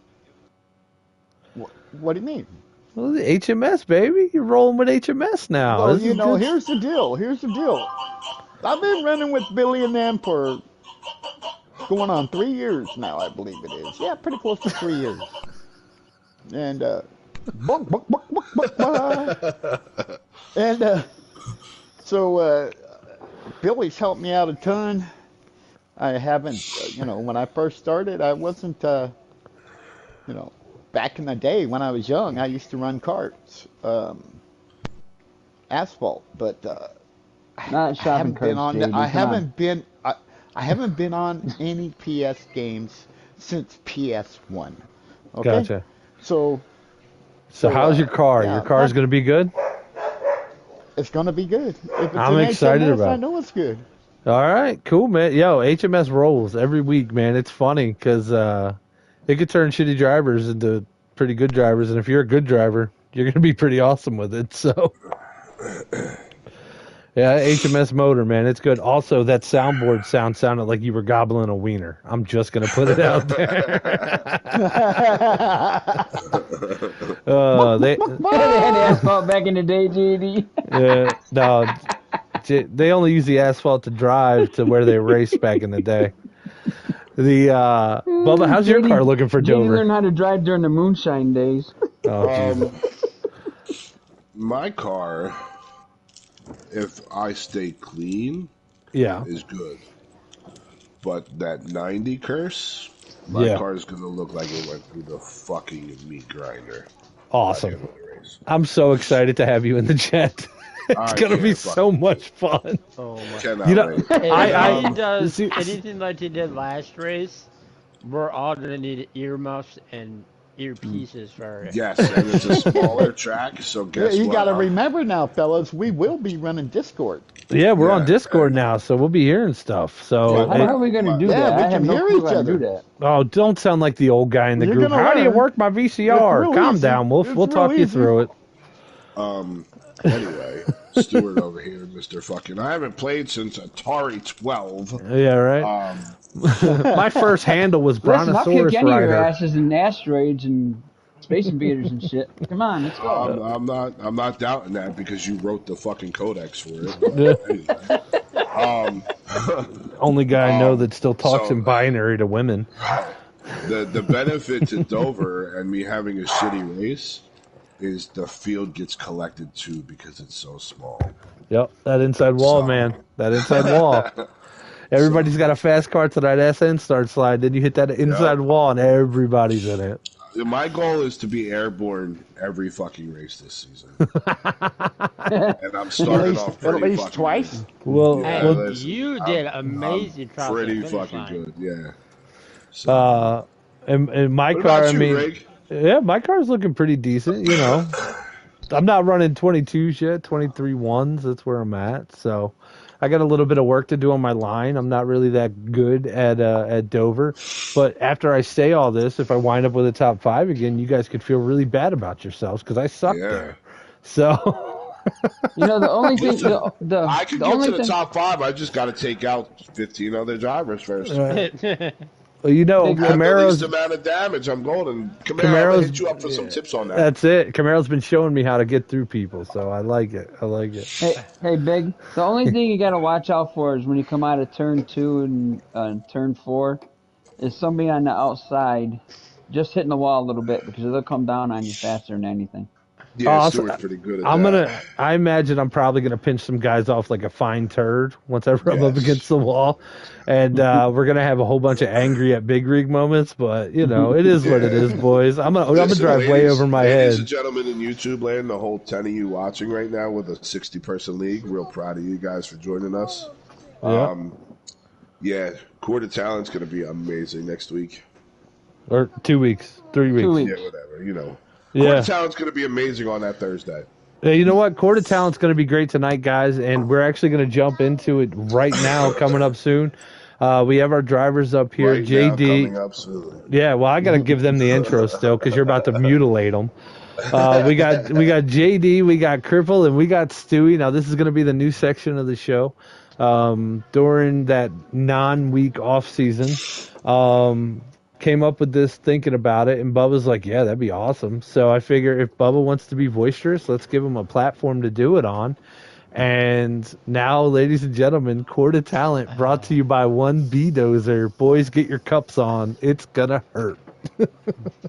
What do you mean? Well, the HMS, baby. You're rolling with HMS now. Well, This you is know, good. here's the deal. Here's the deal. I've been running with Billy and them for going on 3 years now, I believe it is. Yeah, pretty close to 3 years. And buck, buck, buck, buck, buck, buck. And so Billy's helped me out a ton. I haven't, when I first started, I wasn't, back in the day when I was young, I used to run karts, asphalt, but Not I shopping haven't been carts, on. JD. I Come on. haven't been. I haven't been on any PS games since PS1. Okay. Gotcha. So So how's your car? yeah, Your car's going to be good? it's gonna be good. If it's I'm an excited HMS, about I it. know it's good. All right, cool, man. Yo, HMS rolls every week, man. It's funny because it could turn shitty drivers into pretty good drivers, and if you're a good driver, you're going to be pretty awesome with it. So, yeah, HMS motor, man, it's good. Also, that soundboard sounded like you were gobbling a wiener. I'm just going to put it out there. They had asphalt back in the day, JD. No, they only use the asphalt to drive to where they raced back in the day. Bubba, how's your car looking for JD Dover? learned how to drive during the moonshine days. Oh, Jesus. My car, if I stay clean, Yeah. is good. But that 90 curse, my car is going to look like it went through the fucking meat grinder. Awesome. I'm so excited to have you in the chat. It's going to be so much fun. Oh my. Cannot You know, wait. If he does see- anything like he did last race, we're all gonna need earmuffs and earpieces for it. Yes, and it's a smaller track, so Yeah, guess you what? got to remember now, fellas. We will be running Discord. Yeah, we're on Yeah. Discord now, so we'll be hearing stuff. So, How the hell are we going to do Yeah, that? we I have can no hear clue each how to do other. that. oh, don't sound like the old guy in the You're group. gonna How do you learn. work my VCR? It's real Calm easy. down. We'll It's talk real you easy. through it. Anyway, Stuart over here, Mr. Fucking. I haven't played since Atari 12. Yeah, right. My first handle was Listen, I'll Brontosaurus kick any of your Rider. asses in asteroids and space invaders and shit. Come on, let's go. I'm not doubting that because you wrote the fucking codex for it. But anyway, Only guy I know that still talks so- in binary to women. the benefit to Dover and me having a shitty race is the field gets collected too because it's so small. Yep, that inside wall, man. That inside wall. Everybody's got a fast car to that SN start slide. Then you hit that inside wall, and everybody's in it. My goal is to be airborne every fucking race this season, and I'm starting off pretty At least fucking twice. good. Well, Yeah, well, listen, You did amazing. I'm across the pretty finish fucking line. good, yeah. So, and my what car, about I you, mean, Rig? yeah, my car's looking pretty decent. You know, I'm not running 22s yet, 23 ones. That's where I'm at. So I got a little bit of work to do on my line. I'm not really that good at Dover, but after I say all this, if I wind up with a top 5 again, you guys could feel really bad about yourselves because I suck Yeah. there. So You know, the only thing, the I could the get only to the thing, top 5. I just got to take out 15 other drivers first. well, you know, Big I have the least Camaro's. amount of damage. I'm golden. Camaro, I'm Camaro's- gonna hit you up for some tips on that. That's it. Camaro's been showing me how to get through people, so I like it. I like it. hey, Big, the only thing you got to watch out for is when you come out of turn 2 and turn 4, is somebody on the outside just hitting the wall a little bit because they'll come down on you faster than anything. Yeah, Oh, Stuart's pretty good at that. I imagine I'm probably gonna pinch some guys off like a fine turd once I rub up Yes. against the wall, and we're gonna have a whole bunch of angry at big rig moments. But you know, it is what it is, boys. I'm gonna Listen, drive way over my ladies head. and gentlemen in YouTube land, the whole 10 of you watching right now with a 60-person league, real proud of you guys for joining us. Yeah. Yeah, Court of Talent's going to be amazing next week. Or 2 weeks, 3 weeks. 2 weeks. Yeah, whatever, you know. Court Yeah. of Talent's going to be amazing on that Thursday. Hey, you know what? Court of Talent's going to be great tonight, guys, and we're actually going to jump into it right now, coming up soon. We have our drivers up here, Right now, JD. coming up soon. Yeah, well, I got to give them the intro still because you're about to mutilate them. We got JD, we got Cripple, and we got Stewie. Now, this is going to be the new section of the show during that non-week off season. came up with this thinking about it, and Bubba's like, yeah, that'd be awesome. So I figure if Bubba wants to be boisterous, let's give him a platform to do it on. And now, ladies and gentlemen, Court of Talent brought to you by One B-Dozer. Boys, get your cups on. It's gonna hurt.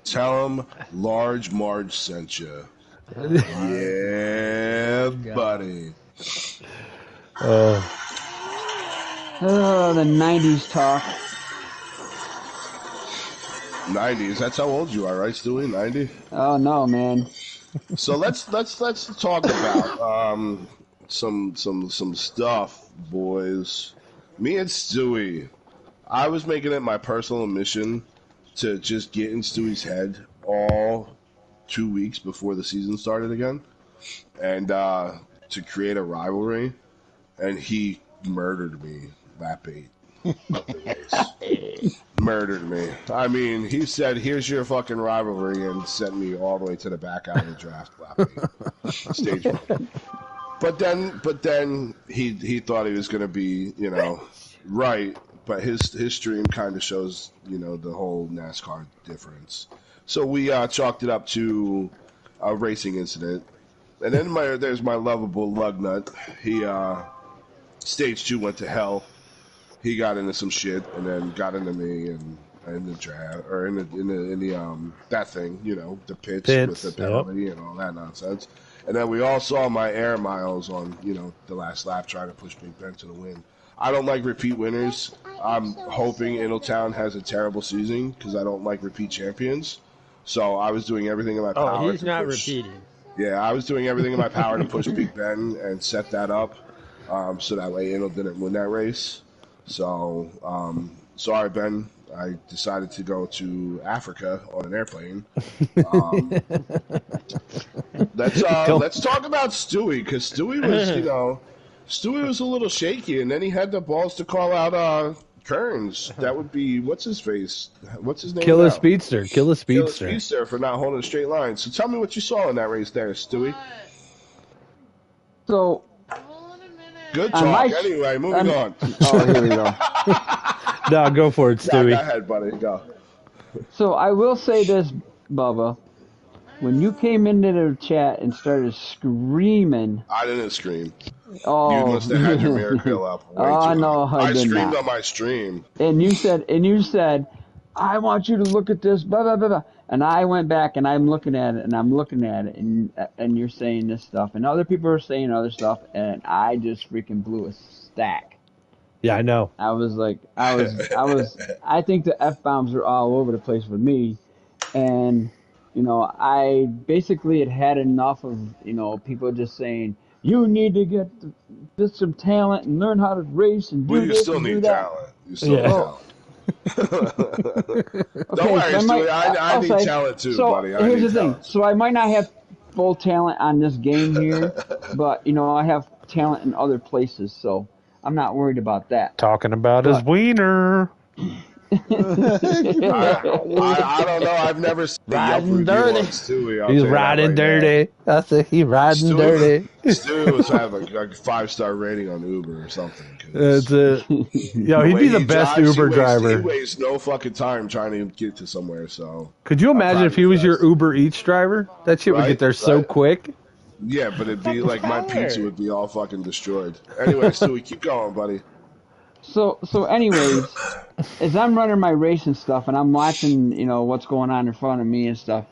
Tell him Large Marge sent you. Yeah, buddy. The 90s talk. 90s. That's how old you are, right, Stewie? 90. Oh no, man. So let's talk about some stuff, boys. Me and Stewie, I was making it my personal mission to just get in Stewie's head all 2 weeks before the season started again, and to create a rivalry, and he murdered me that bait. Murdered me. I mean, he said, "Here's your fucking rivalry," and sent me all the way to the back out of the draft. Stage one. But then he thought he was going to be, right. But his stream kind of shows, the whole NASCAR difference. So we chalked it up to a racing incident, and then there's my lovable lug nut. He stage 2 went to hell. He got into some shit, and then got into me, and in the draft, or in the that thing, the pits with the penalty and all that nonsense. And then we all saw my air miles on, the last lap trying to push Big Ben to the win. I don't like repeat winners. I'm hoping Ingletown has a terrible season because I don't like repeat champions. So I was doing everything in my power. Oh, he's not repeating. Yeah, I was doing everything in my power to push Big Ben and set that up so that way Ingle didn't win that race. So, sorry, Ben. I decided to go to Africa on an airplane. Let's talk about Stewie, because Stewie was, Stewie was a little shaky, and then he had the balls to call out Kearns. That would be what's his face? What's his name? Killer Speedster For not holding a straight line. So tell me what you saw in that race there, Stewie. So. Good talk. Anyway, moving on. Oh, here we go. No, go for it, Stewie. Go ahead, buddy. Go. So I will say this, Bubba. When you came into the chat and started screaming... I didn't scream. Oh. You must have had your mirror grill up. Oh, no, I did screamed not. on my stream. And you said, I want you to look at this, blah, blah, blah, blah. And I went back and I'm looking at it, and you're saying this stuff, and other people are saying other stuff, and I just freaking blew a stack. Yeah, I know. I was like, I think the F-bombs were all over the place with me, and, I basically had enough of, people just saying, you need to get some talent and learn how to race and do this and do that. You still need talent. Don't worry, Stewie. I need talent too, buddy. Here's the thing. So I might not have full talent on this game here, but I have talent in other places, so I'm not worried about that. Talking about his wiener. I don't know. I've never seen riding dirty. Stewie. He's riding dirty. That's it. He's riding dirty. Stewie was having a 5-star rating on Uber or something. That's it. He'd be the best Uber driver. He wastes no fucking time trying to get to somewhere. So could you imagine if he was your Uber Eats driver? That shit would get there so quick. Yeah, but it'd be like my pizza would be all fucking destroyed. Anyway, Stewie, keep going, buddy. So anyways, as I'm running my race and stuff, and I'm watching, what's going on in front of me and stuff,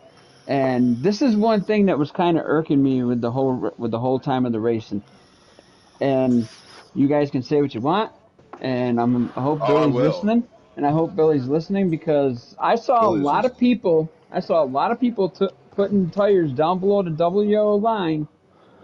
and this is one thing that was kind of irking me with the whole time of the race, and you guys can say what you want, and I hope Billy's listening, and I hope Billy's listening because I saw a lot of people putting tires down below the double yellow line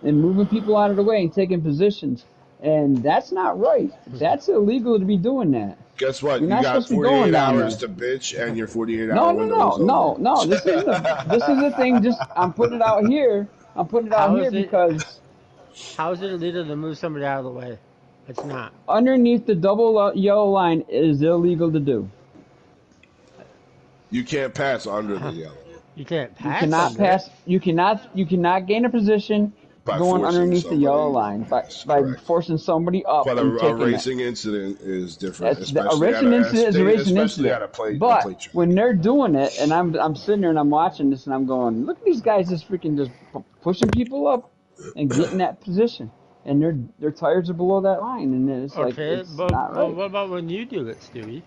and moving people out of the way and taking positions. And that's not right. That's illegal to be doing that. Guess what? You got 48 hours to bitch, and your 48-hour window is over. No. This is the thing. Just I'm putting it out here. Because. How is it illegal to move somebody out of the way? It's not. Underneath the double yellow line is illegal to do. You can't pass under the yellow. You can't pass. You cannot pass. You cannot gain a position going underneath the yellow line by correct. forcing somebody up But and a taking racing incident is different. That's a racing incident is a racing especially incident. at a plate But track. when they're doing it, and I'm sitting there and I'm watching this and I'm going, look at these guys just freaking just pushing people up and getting that position, and their tires are below that line, and it's like it's not right. What about when you do it, Stewie?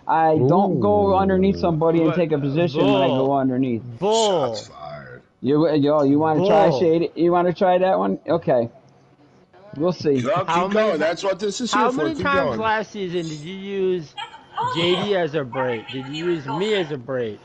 I don't go underneath somebody and take a position when I go underneath. Bull. Shots fired. You want to try Shady? You want to try that one? Okay. We'll see. Keep going. That's what this is How here for. many Keep times going. last season did you use JD as a brake? Did you use me as a brake?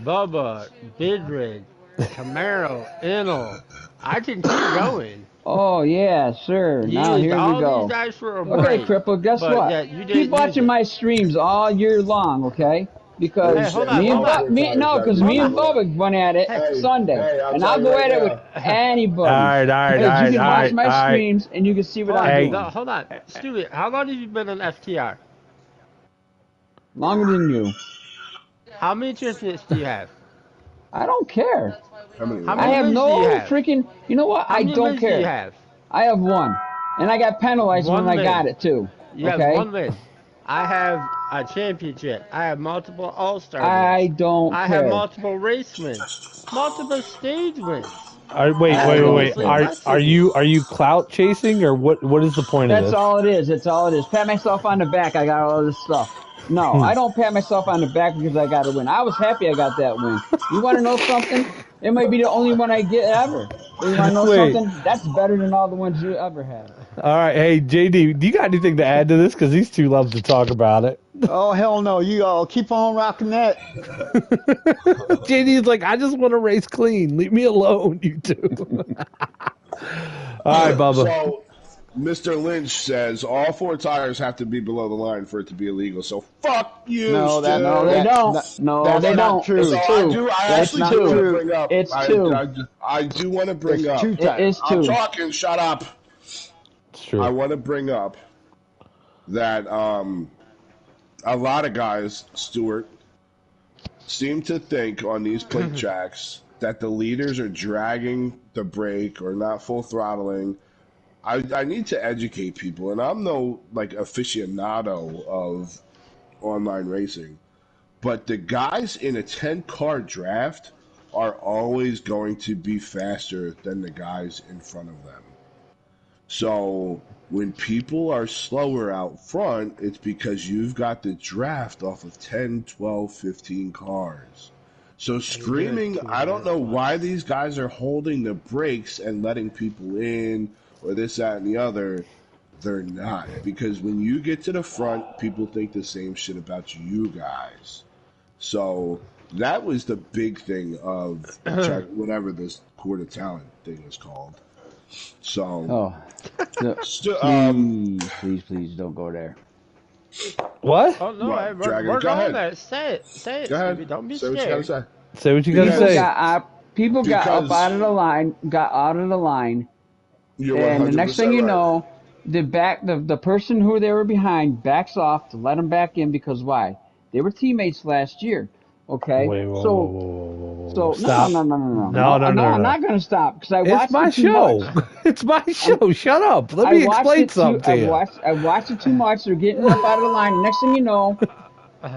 Bubba, Bidrid, Camaro, Enel. I can keep going. Oh yeah, sure. You Now used here we all go. these guys for a break. Okay, Cripple, guess but what? Yeah, you Keep watching my streams all year long, okay? Because Hey, hold on, me and hold on. me and Bubba went at it Sunday, and I'll go at it with anybody. All right, Because you can watch my streams and you can see what I'm doing. No, hold on, Stewie. How long have you been on FTR? Longer than you. How many championships do you have? I don't care. How many I have wins no do you have? freaking. You know what? How I many don't wins do care. you have? I have one, and I got penalized One when win. I got it too. You okay? have one win. I have a championship. I have multiple All-Star wins. I don't I care. have multiple race wins. Multiple stage wins. Wait. Are you clout chasing or what is the point of this? That's all it is. That's all it is. Pat myself on the back. I got all this stuff. No, I don't pat myself on the back because I got a win. I was happy I got that win. You want to know something? It might be the only one I get ever. But you want to know something? That's better than all the ones you ever had. All right. Hey, JD, do you got anything to add to this? Because these two love to talk about it. Oh, hell no. You all keep on rocking that. JD's like, I just want to race clean. Leave me alone, you two. All right, Bubba. So, Mr. Lynch says all 4 tires have to be below the line for it to be illegal. So fuck you. No, Stu. No, they don't. No, that's they not don't. true. So I actually not do want to true. bring up. It's 2. I do want to bring up. 2 It is 2. I'm talking. Shut up. It's true. I want to bring up that a lot of guys, Stuart, seem to think on these plate tracks that the leaders are dragging the brake or not full throttling. I need to educate people, and I'm no aficionado of online racing, but the guys in a 10-car draft are always going to be faster than the guys in front of them. So when people are slower out front, it's because you've got the draft off of 10, 12, 15 cars. So screaming, I don't know why these guys are holding the brakes and letting people in or this, that, and the other. They're not. Because when you get to the front, people think the same shit about you guys. So that was the big thing of whatever this Court of Talent thing is called. So, please don't go there. What? Oh no, What, we're Dragon? going Go ahead. there. Say it, Go ahead. Stevie. Don't be Say what you scared. gotta say. Say what you got to say. People got Because- up out of the line, You're and the next thing you 100% know, the person who they were behind backs off to let them back in because why? They were teammates last year. Okay, Wait, whoa. So Stop. no. No. I'm not gonna stop because I watched It's my it too show. much. It's my show. Shut up. Let I me watched explain it something to you. I watched it too much. They're getting up out of the line. Next thing you know,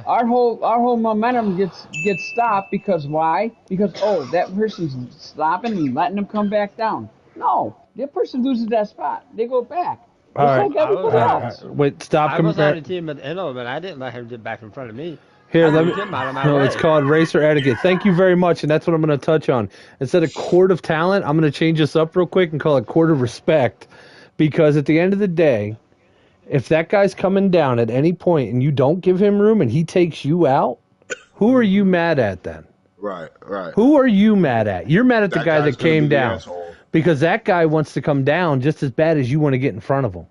our whole momentum gets stopped because why? Because that person's stopping and letting them come back down. No, that person loses that spot. They go back. Just All like everybody else. Wait, stop I was on comparing. the team with Enel, but I didn't let him get back in front of me. Here, I let me. moved him out of my No, way. it's called racer etiquette. Thank you very much, and that's what I'm going to touch on. Instead of court of talent, I'm going to change this up real quick and call it court of respect, because at the end of the day, if that guy's coming down at any point and you don't give him room and he takes you out, who are you mad at then? Right. Who are you mad at? You're mad at the guy guy's that gonna came be the down asshole. because that guy wants to come down just as bad as you want to get in front of him.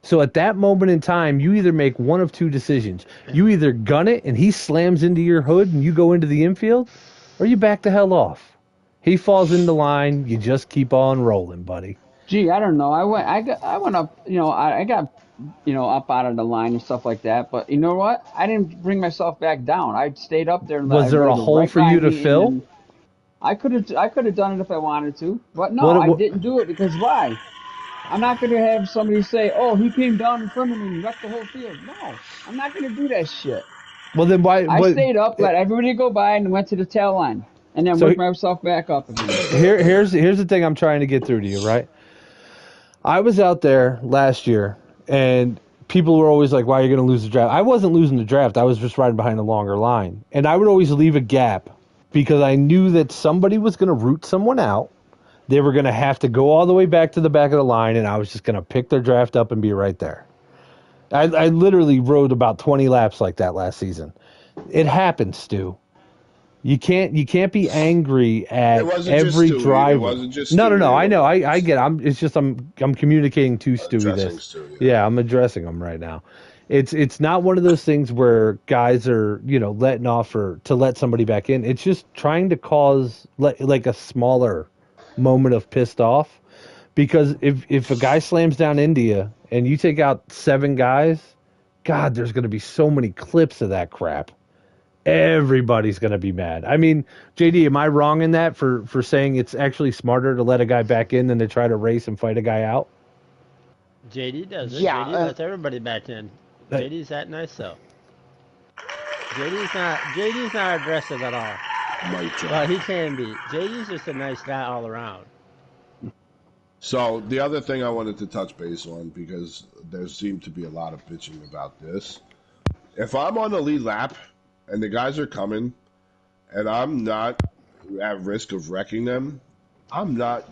So at that moment in time, you either make one of 2 decisions. You either gun it and he slams into your hood and you go into the infield, or you back the hell off. He falls into line, you just keep on rolling, buddy. Gee, I don't know. I went up. I got up out of the line and stuff like that. But you know what? I didn't bring myself back down. I stayed up there. And Was there a hole for you to fill? I could have done it if I wanted to, but no, I didn't do it because why? I'm not going to have somebody say, "Oh, he came down in front of me and wrecked the whole field." No, I'm not going to do that shit. Well, then why? I stayed up, let everybody go by, and went to the tail line, and then worked myself back up again. Here's the thing I'm trying to get through to you, right? I was out there last year, and people were always like, "Why are you going to lose the draft?" I wasn't losing the draft. I was just riding behind a longer line, and I would always leave a gap because I knew that somebody was going to root someone out. They were going to have to go all the way back to the back of the line, and I was just going to pick their draft up and be right there. I literally rode about 20 laps like that last season. It happens, Stu. You can't be angry at every driver. It wasn't just no. I know. I get it. I'm communicating to Stewie this. Stu, yeah, I'm addressing him right now. It's not one of those things where guys are, letting off to let somebody back in. It's just trying to cause like a smaller moment of pissed off, because if a guy slams down India and you take out 7 guys, God, there's going to be so many clips of that crap. Everybody's going to be mad. I mean, JD, am I wrong in that for saying it's actually smarter to let a guy back in than to try to race and fight a guy out? JD does it. Yeah, JD lets everybody back in. JD's that nice though. JD's not aggressive at all. Well, he can be. JD's just a nice guy all around. So the other thing I wanted to touch base on, because there seemed to be a lot of bitching about this. If I'm on the lead lap and the guys are coming and I'm not at risk of wrecking them,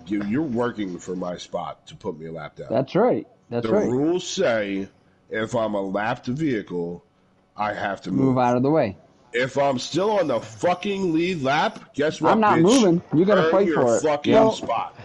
you're working for my spot to put me a lap down. That's right. The rules say if I'm a lapped vehicle, I have to move out of the way. If I'm still on the fucking lead lap, guess what, I'm not bitch? moving. You got to fight Earn for your it. fucking spot.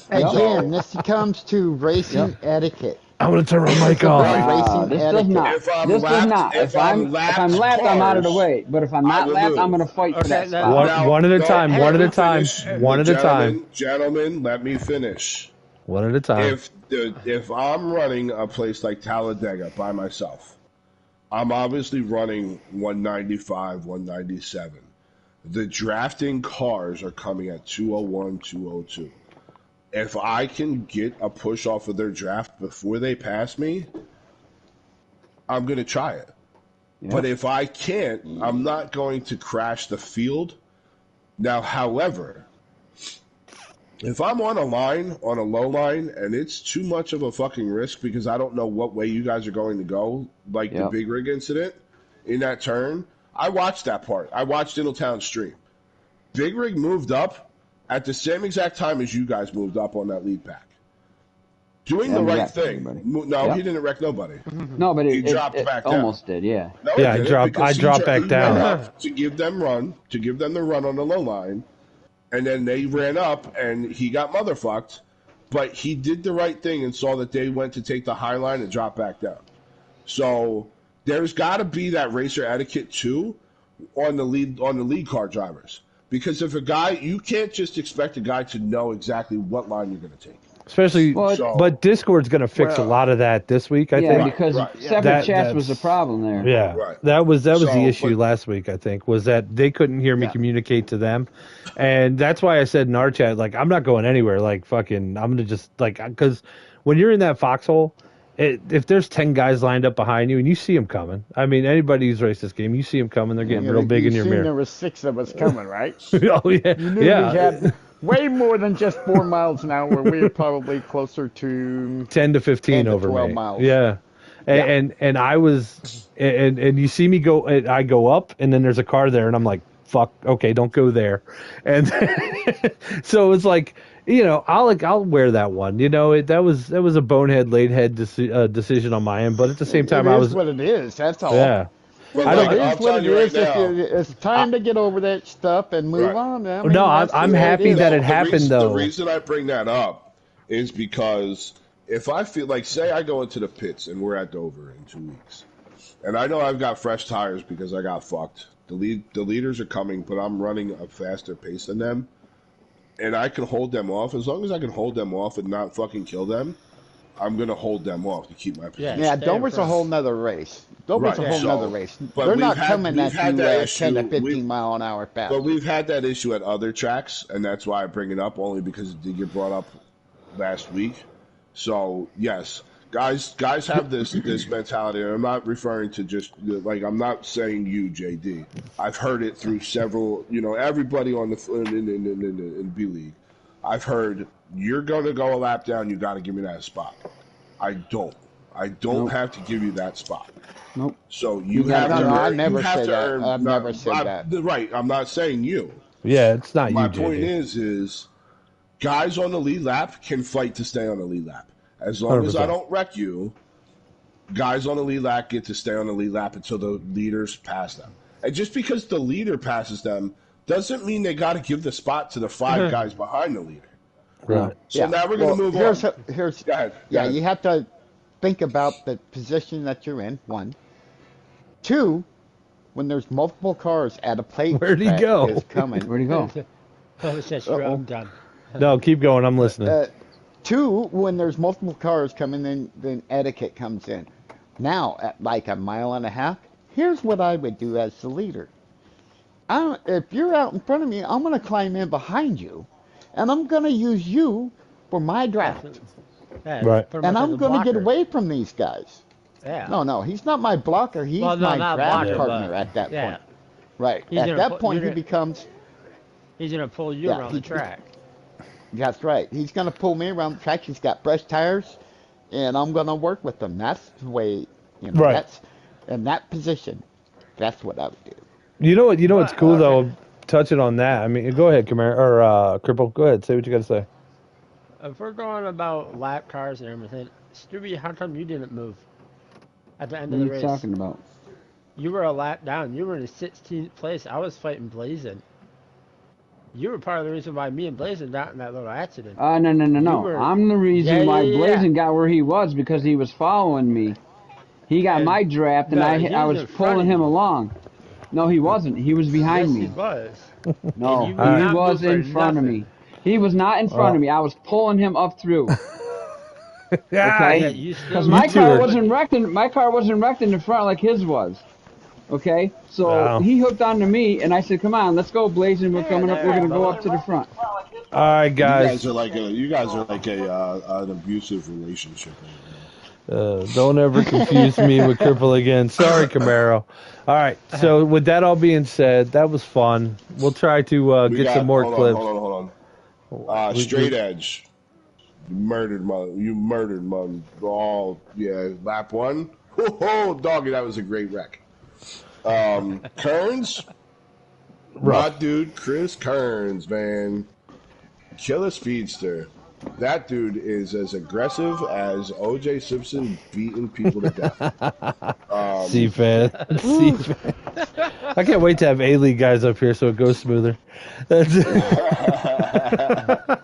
Again, this comes to racing etiquette. I'm going to turn my mic off. This does not. If I'm lapped, I'm out of the way. But if I'm not lapped, I'm going to fight for that spot. One at a time. One at a time. One at a time. Gentlemen, let me finish. One at a time. If I'm running a place like Talladega by myself, I'm obviously running 195, 197. The drafting cars are coming at 201, 202. If I can get a push off of their draft before they pass me, I'm going to try it. Yep. But if I can't, I'm not going to crash the field. Now, however, if I'm on a low line, and it's too much of a fucking risk because I don't know what way you guys are going to go, like the Big Rig incident in that turn, I watched that part. I watched Intletown's stream. Big Rig moved up at the same exact time as you guys moved up on that lead pack. Doing the right thing. He didn't wreck nobody. No, but he dropped back down. Almost did, yeah. No, I dropped back down. To give them the run on the low line. And then they ran up, and he got motherfucked. But he did the right thing and saw that they went to take the high line and drop back down. So there's got to be that racer etiquette too on the lead car drivers. Because if you can't just expect a guy to know exactly what line you're going to take. Especially, but Discord's going to fix a lot of that this week, I think. Yeah, because separate chats was the problem there. Yeah, that was the issue last week, I think, was that they couldn't hear me communicate to them. And that's why I said in our chat, like, I'm not going anywhere. Like, fucking, I'm going to just, like, because when you're in that foxhole, if there's 10 guys lined up behind you and you see them coming, I mean, anybody who's raced this game, you see them coming, they're getting real big in your mirror. There was 6 of us coming, right? Oh, yeah. You knew we had way more than just 4 miles an hour. We were probably closer to 10 to 15 over 12 me. miles. Yeah. And I was, and you see me go, I go up, and then there's a car there, and I'm like, fuck, okay, don't go there. And so it's like, I'll wear that one. That was a bonehead, laid-head decision on my end, but at the same time, it is what it is. That's all. Yeah. Well, It's time to get over that stuff and move on. I mean, I'm happy that it happened, though. The reason I bring that up is because if I feel like, say I go into the pits and we're at Dover in 2 weeks, and I know I've got fresh tires because I got fucked. The leaders are coming, but I'm running a faster pace than them, and I can hold them off. As long as I can hold them off and not fucking kill them, I'm going to hold them off to keep my position. Yeah, Dover's a whole nother race. Dover's a whole nother race. They're not coming at you at 10 to 15 mile an hour fast. But we've had that issue at other tracks, and that's why I bring it up, only because it did get brought up last week. So, yes, guys have this mentality, and I'm not referring to just, like, I'm not saying you, JD. I've heard it through several, everybody on in B-League. I've heard, you're going to go a lap down, you got to give me that spot. I don't have to give you that spot. Nope. So you have to. I never said that. I've never said that. Right. I'm not saying you. Yeah, it's not My you. My point is guys on the lead lap can fight to stay on the lead lap. As long 100%. As I don't wreck you, guys on the lead lap get to stay on the lead lap until the leaders pass them. And just because the leader passes them doesn't mean they got to give the spot to the 5 guys behind the leader. Right. So now we're going to move on. Go ahead. Yeah, you have to think about the position that you're in, 1. 2, when there's multiple cars at a plate Where'd he go? Is coming. Where'd he go? I'm done. No, keep going. I'm listening. 2, when there's multiple cars coming, then etiquette comes in. Now, at like a mile and a half, here's what I would do as the leader. If you're out in front of me, I'm going to climb in behind you, and I'm going to use you for my draft. Yeah, right. And I'm going to get away from these guys. Yeah. No, he's not my blocker. He's my draft partner at that point. Right. At that point, he becomes... He's going to pull you around the track. That's right. He's going to pull me around the track. He's got fresh tires, and I'm going to work with him. That's the way, right. That's in that position. That's what I would do. You know what's cool, though, touching on that. I mean, go ahead, Camaro, or Cripple. Go ahead. Say what you got to say. If we're going about lap cars and everything, Stewie, how come you didn't move at the end of the race? What are you talking about? You were a lap down. You were in 16th place. I was fighting Blazin'. You were part of the reason why me and Blazin' got in that little accident. No. I'm the reason why Blazin' got where he was, because he was following me. He got my draft, and I was pulling him along. No, he wasn't. He was behind me. He was. No, he was in front of me. He was not in front of me. I was pulling him up through. Okay, because my car wasn't wrecked. My car wasn't wrecked in the front like his was. Okay, so he hooked onto me, and I said, "Come on, let's go, Blazing. We're coming up. We're gonna go up to the front." All right, guys. You guys are like an abusive relationship. Don't ever confuse me with Cripple again. Sorry, Camaro. All right. So with that all being said, that was fun. We'll try to get some more clips. Hold on. Straight Edge. You murdered mother. Oh, yeah. Lap 1. Oh, doggy, that was a great wreck. Kearns. Right, dude. Chris Kearns, man. Killer speedster. That dude is as aggressive as O.J. Simpson beating people to death. C-Fan. I can't wait to have A-League guys up here so it goes smoother. That's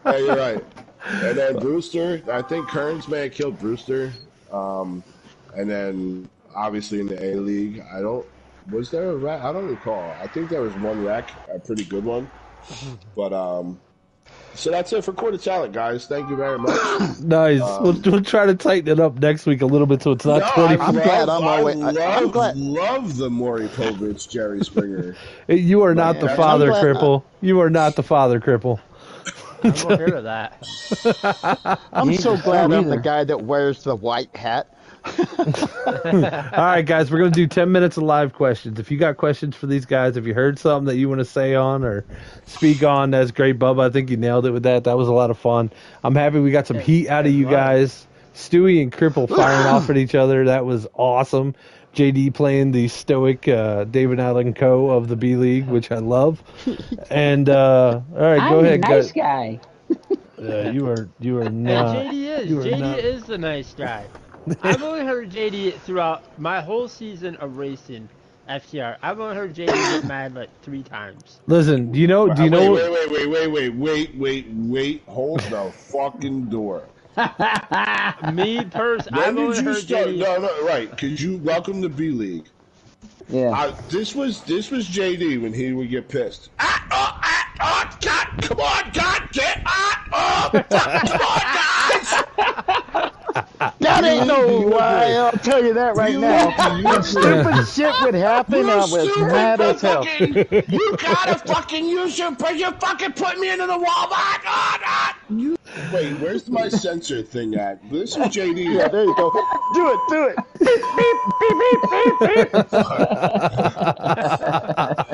Hey, you're right. And then Brewster, I think Kearns may have killed Brewster. And then, obviously, in the A-League, was there a wreck? I don't recall. I think there was one wreck, a pretty good one. But, so that's it for Quarter Talent, guys. Thank you very much. Nice. We'll try to tighten it up next week a little bit so it's not 20. I'm glad. I love the Maury Povich, Jerry Springer. You are not the father, Cripple. You are not the father, Cripple. I'm okay with that. I'm so glad I'm the guy that wears the white hat. All right, guys, we're going to do 10 minutes of live questions. If you got questions for these guys, if you heard something that you want to say on or speak on, that's great, Bubba. I think you nailed it with that. That was a lot of fun. I'm happy we got some heat out of you guys. Stewie and Cripple firing off at each other. That was awesome. JD playing the stoic David Allen Co. of the B-League, which I love. And, all right, go ahead, nice guy. You are not. JD is the nice guy. I've only heard JD throughout my whole season of racing FTR. I've only heard JD get mad like 3 times. Listen, do you know? Wait, hold the fucking door. Me personally, I've only heard JD. No, right, because you welcome to B-League. Yeah. This was JD when he would get pissed. God, come on, God, come on, guys! That ain't no lie. I'll tell you that right now. When stupid shit would happen, I was mad as hell. You gotta fucking use your fucking put me into the wall. Wait, where's my sensor thing at? This is JD. Yeah, there you go. Do it. Beep, beep, beep,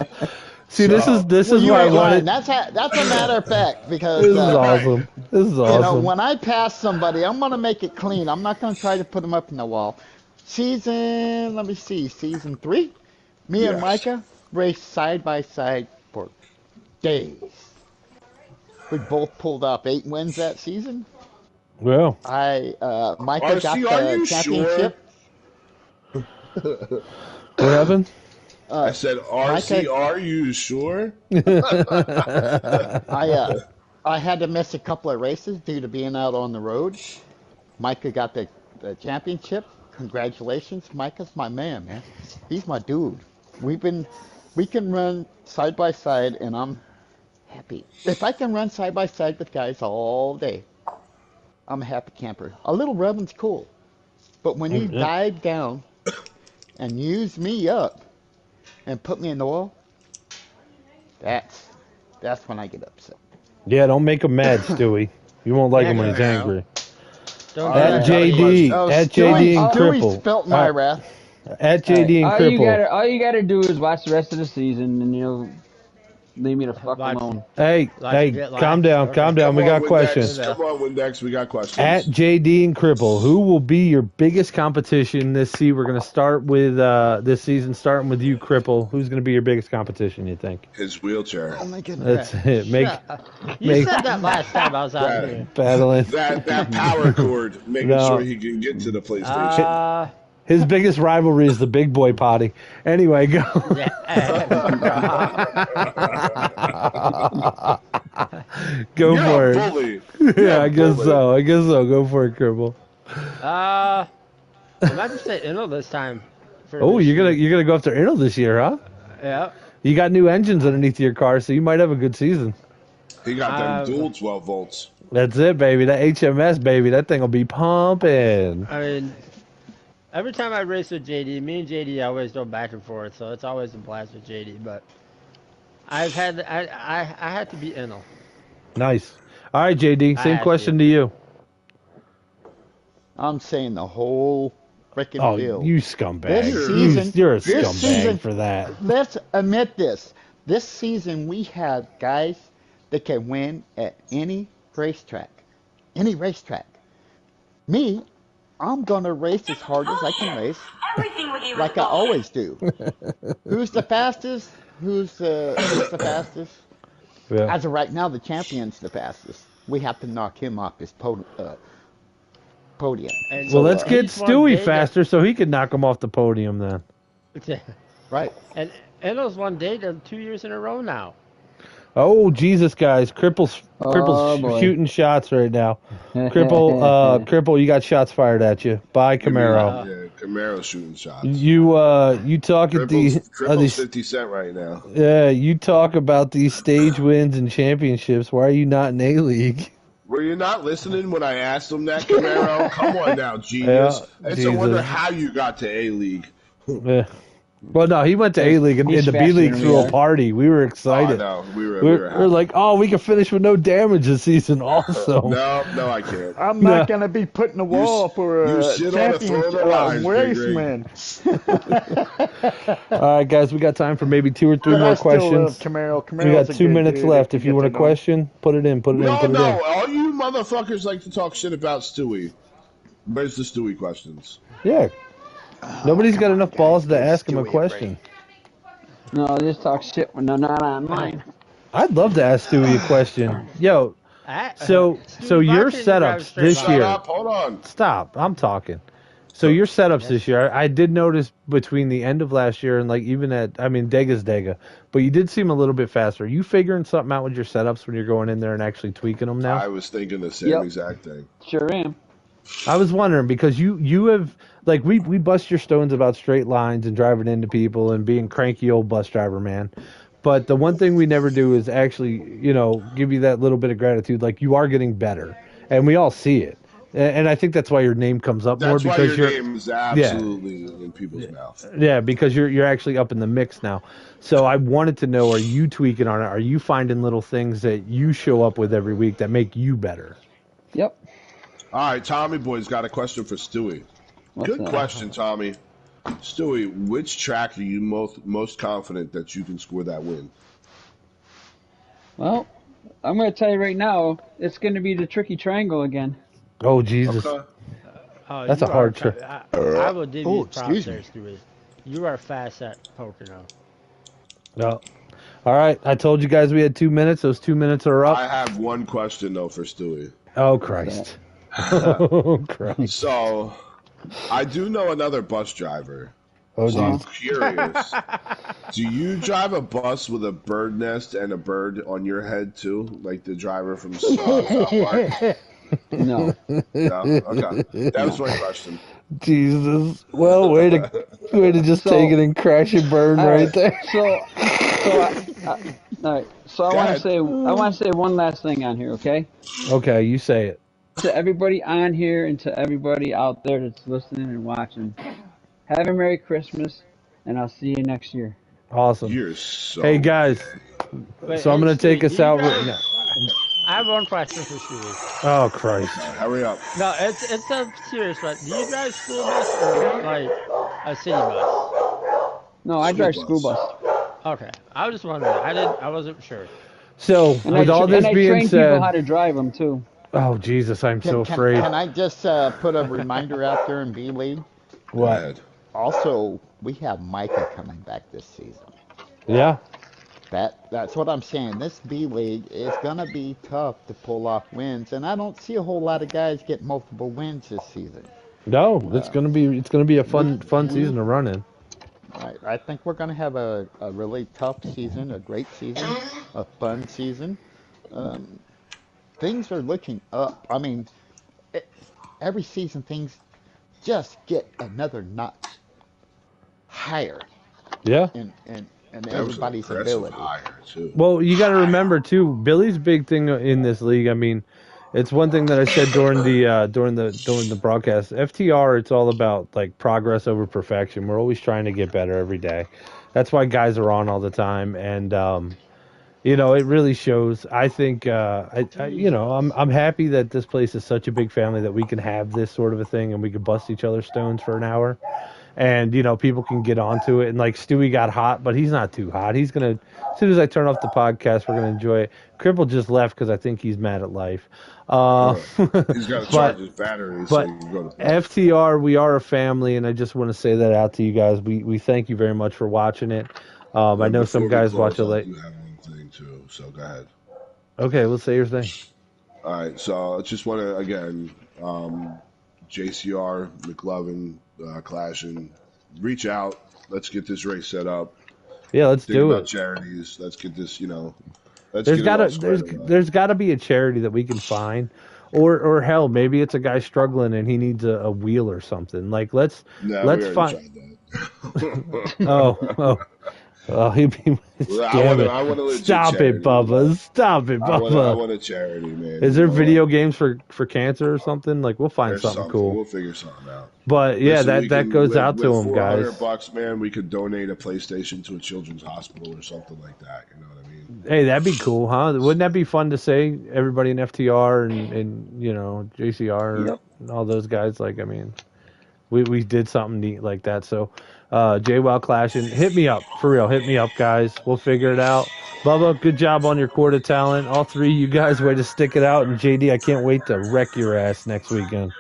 beep. See, this is why I wanted. That's a matter of fact because This is awesome. This is awesome. you know, when I pass somebody, I'm gonna make it clean. I'm not gonna try to put them up in the wall. Season 3. Me and Micah raced side by side for days. We both pulled off 8 wins that season. Well, Micah got the championship. Sure? what happened? I said, RC, are you sure? I had to miss a couple of races due to being out on the road. Micah got the championship. Congratulations, Micah's my man. He's my dude. We can run side by side, and I'm happy. If I can run side by side with guys all day, I'm a happy camper. A little rubbing's cool, but when you dive down and use me up and put me in the wall, that's when I get upset. Yeah, don't make him mad, Stewie. You won't like him when he's angry. Don't At JD, at JD and Stewie's Cripple. felt my wrath. At JD and Cripple. All you gotta do is watch the rest of the season, and you'll leave me the fuck alone. Hey, calm down. We got questions. Come on, Windex. We got questions. At JD and Cripple, who will be your biggest competition this season? We're going to start with this season, starting with you, Cripple. Who's going to be your biggest competition, you think? His wheelchair. Oh my goodness. That's it. You said that last time I was out here. Battling. That power cord, making sure he can get to the PlayStation. His biggest rivalry is the big boy potty. Anyway, go. Go for it. Bully. Yeah, I guess so. Go for it, Cripple. I might just say Inno this time. Oh, you're gonna go after Inno this year, huh? Yeah. You got new engines underneath your car, so you might have a good season. He got them dual 12 volts. That's it, baby. That HMS, baby. That thing will be pumping. I mean, every time I race with JD, me and JD always go back and forth, so it's always a blast with JD. But I had to beat Inno. Nice. All right, JD. Same question to you. I'm saying the whole freaking deal. You scumbag. This season, You're a scumbag for that. Let's admit this. This season, we have guys that can win at any racetrack. Any racetrack. Me, I'm going to race as hard as I can race. Like I always do. Who's the fastest? Who's the fastest? Yeah. As of right now, the champion's the fastest. We have to knock him off his podium. And Well, let's get Stewie faster so he can knock him off the podium then. Right. And Inno's won data 2 years in a row now. Oh, Jesus, guys. Cripple's shooting shots right now. Cripple, you got shots fired at you. Bye, Camaro. Yeah, Camaro's shooting shots. You talk at Cripple's 50 Cent right now. Yeah, you talk about these stage wins and championships. Why are you not in A-League? Were you not listening when I asked him that, Camaro? Come on now, genius. It's a wonder how you got to A-League. Yeah. Well, no, he went to A-League and the B-League threw a party. We were excited. Oh, no, we were like, oh, we can finish with no damage this season also. No, I can't. I'm not going to be put in the wall for a championship raceman. All right, guys, we got time for maybe 2 or 3 more questions. Camaro. We got 2 minutes left. If you want a question, put it in. No, all you motherfuckers like to talk shit about Stewie. Where's the Stewie questions? Yeah. Nobody's got enough balls to ask him a question. No, just talk shit when they're not on mine. I'd love to ask Stewie a question. Yo, so your setups this year. Shut up, hold on. Stop, I'm talking. So your setups this year, I did notice between the end of last year and like even Dega's Dega, but you did seem a little bit faster. Are you figuring something out with your setups when you're going in there and actually tweaking them now? I was thinking the same exact thing. Sure am. I was wondering because you have like we bust your stones about straight lines and driving into people and being cranky old bus driver, man. But the one thing we never do is actually, give you that little bit of gratitude. Like you are getting better, and we all see it. And I think that's why your name comes up more That's why because your you're name is absolutely in people's mouth. yeah, because you're actually up in the mix now. So I wanted to know, are you tweaking on it? Are you finding little things that you show up with every week that make you better? Yep. All right, Tommy Boy's got a question for Stewie. What's Good that? question, Tommy. Stewie, which track are you most confident that you can score that win? Well, I'm going to tell you right now, it's going to be the tricky triangle again. Oh Jesus, Okay. that's a hard trick. I will give you props excuse there, me. Stewie. You are fast at Pocono. No. All right, I told you guys we had 2 minutes. Those 2 minutes are up. I have one question though for Stewie. Oh Christ! Oh Christ! So, I do know another bus driver. Oh So I'm geez. curious. Do you drive a bus with a bird nest and a bird on your head too, like the driver from South Park? No. No. Okay. That was my question. Jesus. Well, way to just So- take it and crash and burn All right there. All right. So I Go want ahead. to say I want to say one last thing on here, okay? Okay, you say it. To everybody on here and to everybody out there that's listening and watching, have a Merry Christmas, and I'll see you next year. Awesome. You're so. Hey guys, Wait, so I'm hey, gonna take Stewie, us do you out guys- right now. I have one question for Stewie. Oh Christ! Hurry up. No, it's a serious one. Do you drive school bus or like a city bus? No, I School drive bus. school bus. Okay, I was just wondering. I wasn't sure. So And with all this I being train people how said, to drive them too. oh Jesus, I'm so Can afraid. I just put a reminder out there in B League? Go What? ahead. Also, we have Micah coming back this season. Yeah. That's what I'm saying. This B League is gonna be tough to pull off wins, and I don't see a whole lot of guys get multiple wins this season. No, it's gonna be a fun season to run in. I think we're gonna have a really tough season, a great season, a fun season. Things are looking up. I mean, every season things just get another notch higher Yeah. in That was an everybody's aggressive ability. hire too. Well, you got to remember too, Billy's big thing in this league. I mean, it's one thing that I said during the broadcast. FTR, it's all about like progress over perfection. We're always trying to get better every day. That's why guys are on all the time, and you know, it really shows. I think I'm happy that this place is such a big family that we can have this sort of a thing and we can bust each other's stones for an hour. And, you know, people can get onto it. And, like, Stewie got hot, but he's not too hot. He's going to, as soon as I turn off the podcast, we're going to enjoy it. Cripple just left because I think he's mad at life. He's got to charge his battery so but he can go to bed. FTR, we are a family, and I just want to say that out to you guys. We thank you very much for watching it. I know some guys watch it late. I do have one thing too, so go ahead. Okay, let's say your thing. All right, so I just want to again, JCR, McLovin, clashing. Reach out. Let's get this race set up. Yeah, let's Think do about it. charities. Let's get this. Let's There's get gotta it all squared away. there's gotta be a charity that we can find, or hell, maybe it's a guy struggling and he needs a wheel or something. Like let's No, let's we find. already tried that. Oh, he'd be. Well, Damn I want a it! legit Stop charity. it, Bubba! Stop it, I Bubba! want a charity, man. Is there You know video what? games for cancer or something? Like we'll find There's something cool. We'll figure something out. But yeah, Listen, we that can- goes with- out to with them, guys. $400, man, we could donate a PlayStation to a children's hospital or something like that. You know what I mean? Hey, that'd be cool, huh? Wouldn't that be fun to say? Everybody in FTR and you know JCR Yep. and all those guys. Like, I mean, we did something neat like that. So, JWoww clashing, hit me up for real. Hit me up, guys. We'll figure it out. Bubba, good job on your quarter talent. All three of you guys, way to stick it out. And JD, I can't wait to wreck your ass next weekend.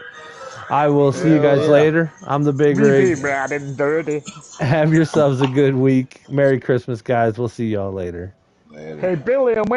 I will see you guys later. I'm the Big Rig. Bad and dirty. Have yourselves a good week. Merry Christmas, guys. We'll see y'all later. Later. Hey, Billy, I'm waiting.